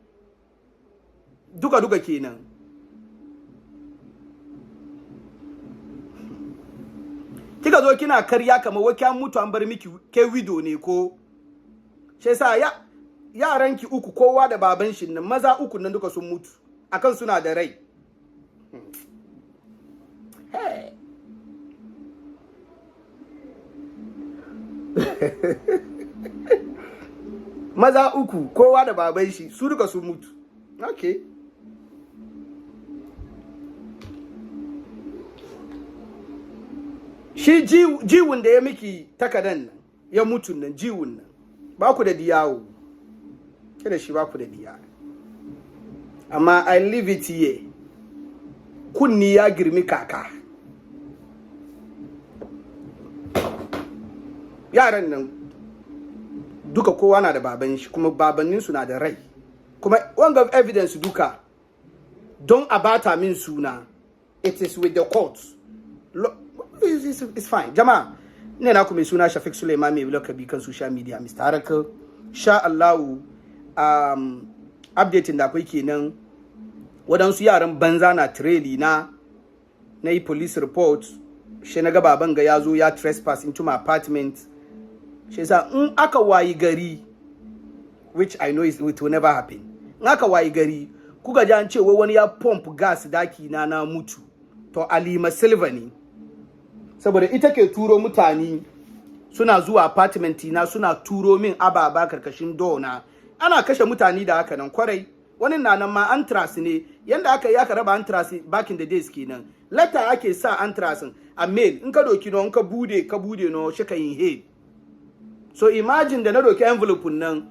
Duka kenan. Kika zo kina karya kamar wai kyan mutu an bar miki ke widow ne ko. She sa yaranki uku kowa da baban shi nan maza uku nan duka sun mutu akan suna da rai. Hey. maza uku kowa da baban shi su duka su mutu. Okay. Shi jiwun da ya miki takadan nan ya mutu nan jiwun nan ba ku da diyawo kida shi ba ku da diya amma I leave it here kunni ya girmi kaka yaran nan duka kowa na da baban shi kuma babannin su na da rai kuma wanga evidence duka don abata min suna it is with the courts. It's fine. Jama'a, ne na ku mai suna Shafiq Suleiman mai lakabi kan social media Mr. Haraka. Sha Allah updating da akwai kenan wadansu yaran banza na trailer na yi police report she na ga baban ga yazo ya trespass into my apartment. She sa in aka wayi gari which I know it will never happen. In aka wayi gari kuka ji an ce wani ya pump gas daki na mutu to Alima Silva ne. Saboda ita ke turo mutane suna zuwa apartment na suna turo min ababa karkashin dona ana kashe mutane da haka nan kwarai wani nan ma anthrax ne yanda aka yi aka raba anthrax back in the days kenan letter ake sa anthrax a mail in ka doki no in ka bude no shi ka inhale so imagine da na doki envelope nan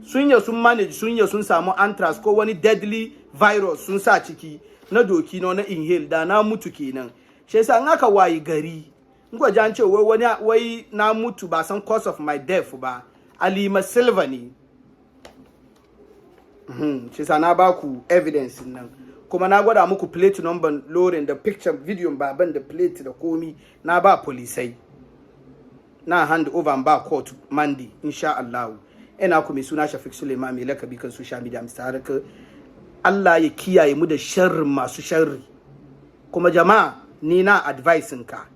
sun manage sun samu anthrax ko wani deadly virus sun sa ciki na doki no na inhale da na mutu kenan shi yasa in aka wayi gari ngo jan ce wai na mutu ba san cause of my death ba Alima Silva ne shi yasa na ba ku evidence nan kuma na gwada muku plate number lorin da picture video baban da plate da komi na ba polisai na hand over ba court Monday insha Allah ina ku mai suna Shafiq Suleiman mai lakabi kan social media Mr. Haraka Allah ya kiyaye mu da sharrin masu sharri kuma jama'a ni na advice ka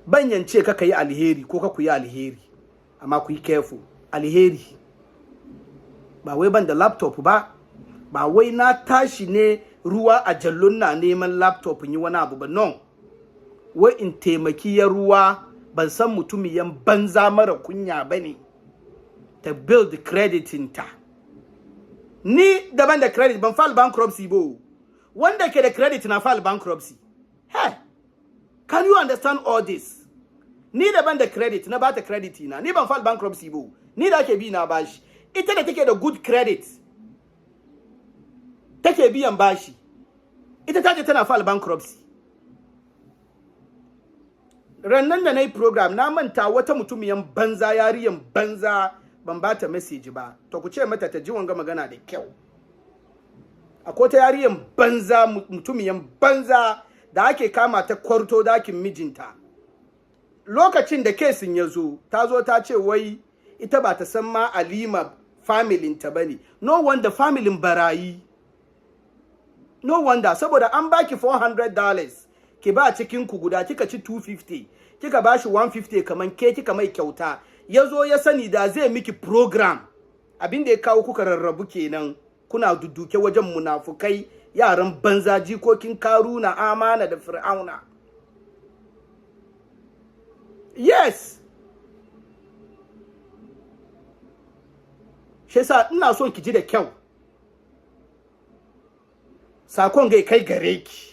banyan ce ka yi alheri ko ka ku yi alheri amma ku yi careful alheri ba wai ban da laptop ba wai na tashi ne ruwa a jallon na neman laptop yi wani abu ba no wai in taimaki ya ruwa ban san mutumiyan banza mara kunya bane ta build credit ta ni daban da credit ban file bankruptcy bo wanda ke da credit na file bankruptcy hey can you understand all this ni daban da credit na bata credit na ni ban file bankruptcy bo ni da ke bi na bashi ita da take da good credit take biyan bashi ita take tana file bankruptcy rannan da na yi program na manta wata mutumiyan banza yariyan banza ban bata message ba to ku ce mata ta ji wanga magana da kyau akwai ta yariyan banza mutumiyan banza da ake kama ta kwarto dakin mijinta lokacin da kesin ya zo ta zo ta ce wai ita ba ta san ma Alima family ta bane no wonder family barayi no wonder saboda an baki $400 ki ba cikin ku guda kika ci 250 kika bashi 150 kaman ke kika mai kyauta yazo ya sani da zai miki program abinda ya kawo kuka rarrabu kenan kuna dudduke wajen munafukai yaran banza jikokin Karuna Amana da Fir'auna yes shesa ina so ki ji da kyau sakon gai kai gare ki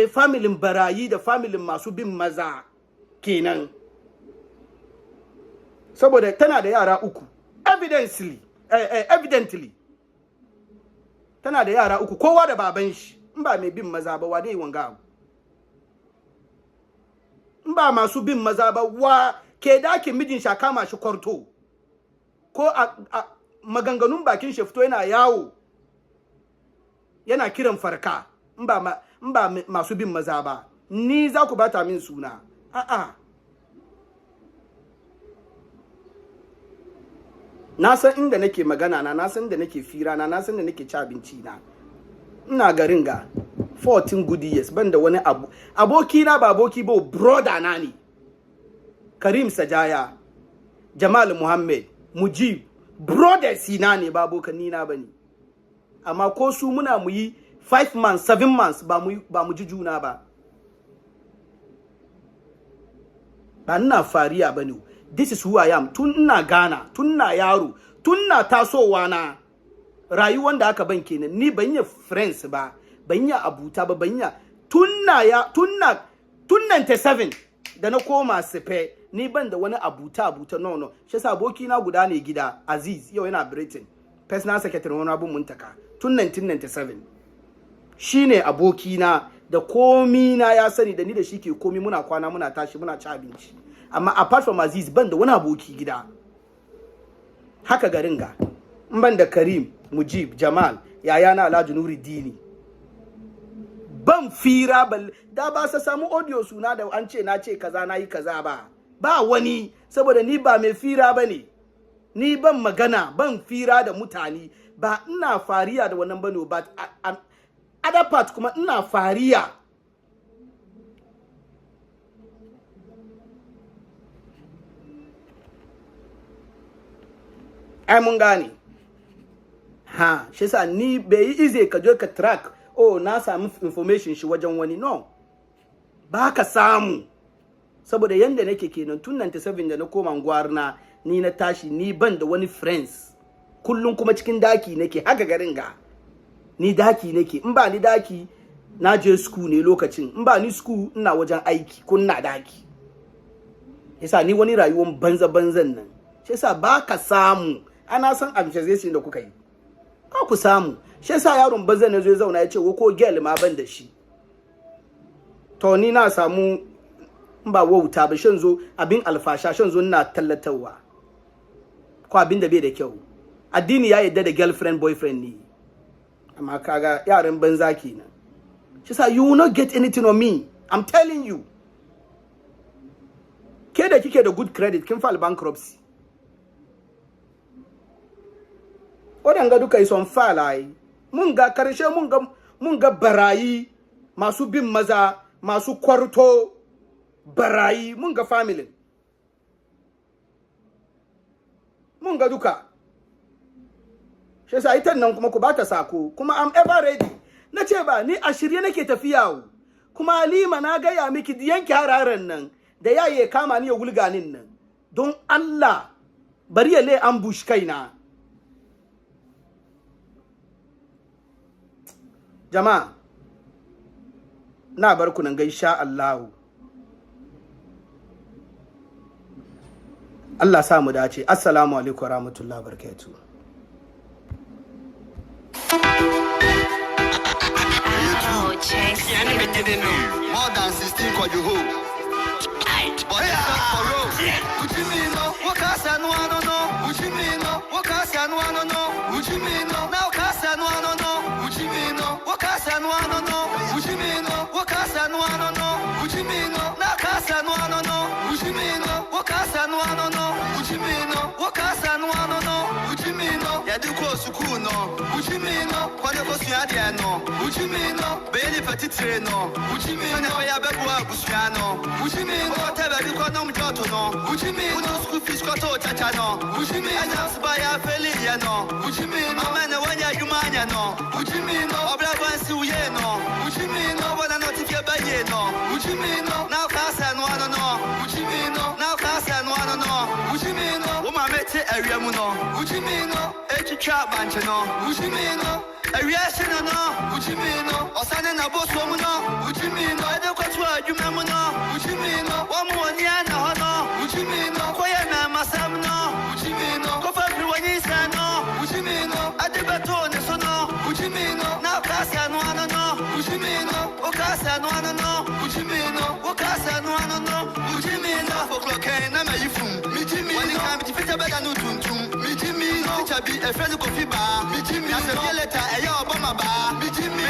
familin barayi da familin masu bin maza kenan saboda tana da yara uku evidently tana da yara uku kowa da baban shi in ba mai bin maza ba wa dai wanga in ba masu bin maza ba wa ke dakin mijin sha kama shi kwarto ko a maganganun bakin shi fito yana yawo yana kiran farka in ba masu bin maza ba ni za ku bata min suna a'a na san inda nake magana na san inda nake fira na san inda nake ci abinci na ina garin ga 14 good years banda wani aboki na ba aboki ba brother na ne Karim Sajaya Jamal Muhammad Mujib brothers na ne ba abokanni na bane amma ko su muna mu yi 5 months 7 months ba mu ji juna ba ba ina fariya bane. This is who I am. Tun ina Ghana, tun na yaro, tun na tasowa na rayuwar da aka ban kenan. Ni ban yi friends ba, ban yi abuta ba, ban yi tun 97 da na koma Sepe, ni ban da wani abuta no. Shi yasa aboki na guda ne gida, Aziz, yau yana Britain. Personal secretary wani abun Muntaka tun 1997. Shine aboki na da komi na ya sani da ni da shi ke komi muna kwana muna tashi muna ci abinci. Amma apart from Aziz ban da wani aboki gida. Haka garin ga. Ban da Karim, Mujib, Jamal, yayana Alhaji Nuruddini. Ban fira da ba sa samu audio suna da an ce na ce kaza na yi kaza ba wani saboda ni ba mai fira bane, ni ban magana ban fira da mutane ba ina fariya da wannan bane ba other part kuma ina fariya ai mun gane ha shi yasa ni bai yi easy ka je ka track na samu information shi wajen wani no ba ka samu saboda yanda nake kenan tun 97 da na koma gwarna ni na tashi ni ban da wani friends kullun kuma cikin daki nake haka garin ga ni daki nake in ba ni daki na je school ne lokacin in ba ni school ina wajen aiki kun na daki yasa ni wani rayuwar banzan nan shi yasa ba ka samu ana san amshazation da kuka yi ka ku samu shi yasa yaron bazan ne zo zauna ya ce ko girl ma ban da shi to ni na samu ba wauta ba shan zo abin alfasha shan zo ina tallatawa ko abin da bai da kyau addini ya yadda da girlfriend boyfriend ne amma kaga yaran banza kenan shi yasa you will not get anything on me, I'm telling you. Ke da kike da good credit kin file bankruptcy wadanga duka is on file ai mun ga karshe mun ga barayi masu bin maza masu kwarto barayi mun ga family mun ga duka shi yasa ita nan kuma ku bata sako kuma I'm ever ready nace ba ni a shirye nake tafiya kuma Halima na ga ya miki yanki hararen nan da yaye kama ni ya wulganin nan don Allah bari ya le ambush kaina jama'a na bar ku nan ga insha Allah Allah sa mu dace assalamu alaikum warahmatullahi wabarakatuh more than 16 kwa juhu but for road ujimino wakasa no ujimino wakasa no ujimino na wakasa no ujimino wakasa no ujimino wakasa no ujimino na wakasa no ujimino wakasa no ujimino wakasa no ujimino yaduko suku no ujimino kwale ko suade no ujimino beli petitire no ujimino na ya bebu abusuano ujimino tebeli ko no mjoto no ujimino uno school fees ko to chacha no ujimino ajas ba ya feli ya no ujimino amene wanya yumanya no ujimino obra bansi uye no ujimino wana notifia ba ye no ujimino na kasa no ujimino na kasa no ujimino wo ma mete area mu no ujimino etwa banche no ujimino area shino no ujimino osane na boso mu no ujimino ade kwatu adwuma mu no ujimino wo mu woni ana ho no ujimino koye na masam no ujimino ko fa bi woni sa no ujimino ade beto ne so no ujimino na kasa no ujimino o kasa no ujimino o kasa no ujimino for clock na ma yifum mijimi woni kan bi fita bega no tuntum mijimi teacher bi e friend ko fi ba mijimi as a letter e ya obama ba mijimi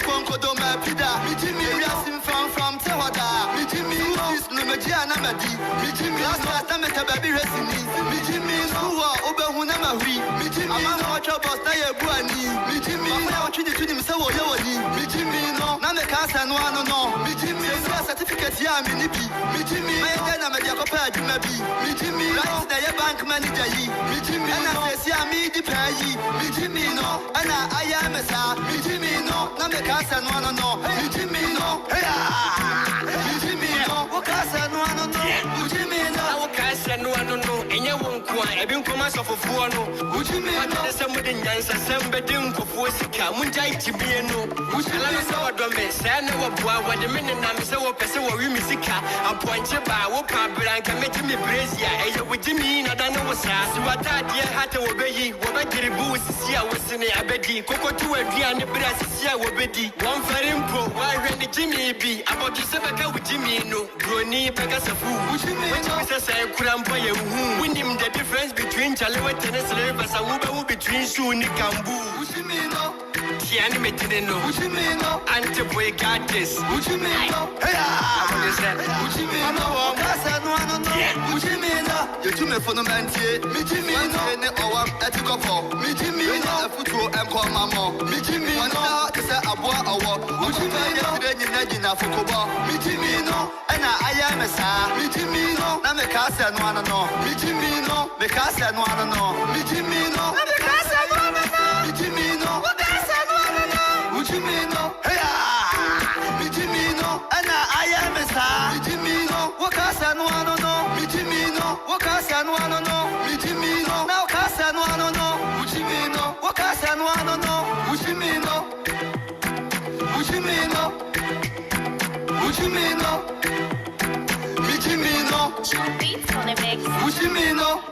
konko do ma pida mijimi we asim from tewada mijimi this no media na madi mijimi last time ta baby resini mijimi suwa obehu na mahuri mijimi ama watch boss na ye buani mijimi na watch the me say wo ye woni mijimi no na me kasa no mijimi certificate ya mi ni bi mijimi me na media ko pa adwuma bi mijimi right na ye bank manager yi mijimi na say mi di payi mijimi no ana aya mesa mijimi no na me kasa no mijimi no hey mijimi no wo kasa no I've been coming off of one. Would you mean somebody dance a samba dink of Wosika? Munjai Tibiano. Would you like our domains? I know what the minute I'm so person or Misika. I point you by Wopa Blanca making me brazier. With me, I don't know what's what I dear had to obey. What I did boost see I was in a beddy. Coco to a dear and the brass see I will be. One very impo, why when the Jimmy be about to Sabaka with Jimmy no. Brony Pegas of food. Would you mean I couldn't buy a who? We name the difference between Chalawet and Slave as a woman between Suni Kambu. Would you mean no? Tiani Metino. Would you mean no? Antiboy got this. Would you mean no? Hey, would you mean no? Would you mean no? You two me for the man here. Me Jimmy no. Or at the couple. Me Jimmy no. A football and call mamma. Me Jimmy no. To say a boy or would you mean no? Then for football. Me Jimmy no. And I am a star. Me Jimmy no. I'm a cast and one no. Me Jimmy no. The cast and one no. Me Jimmy no. The cast and one no. Me Jimmy no. What cast and one no. Would you mean no? Hey, me Jimmy no. And I am a star. Me Jimmy no. What cast and one no. Me Jimmy no. What cast and one no. Me Jimmy no. Now cast and one no. Would you mean no? What cast and one no. Would you mean no? Would you mean no? Would you mean no? Me Jimmy no. Beats on the mix. Would you mean no?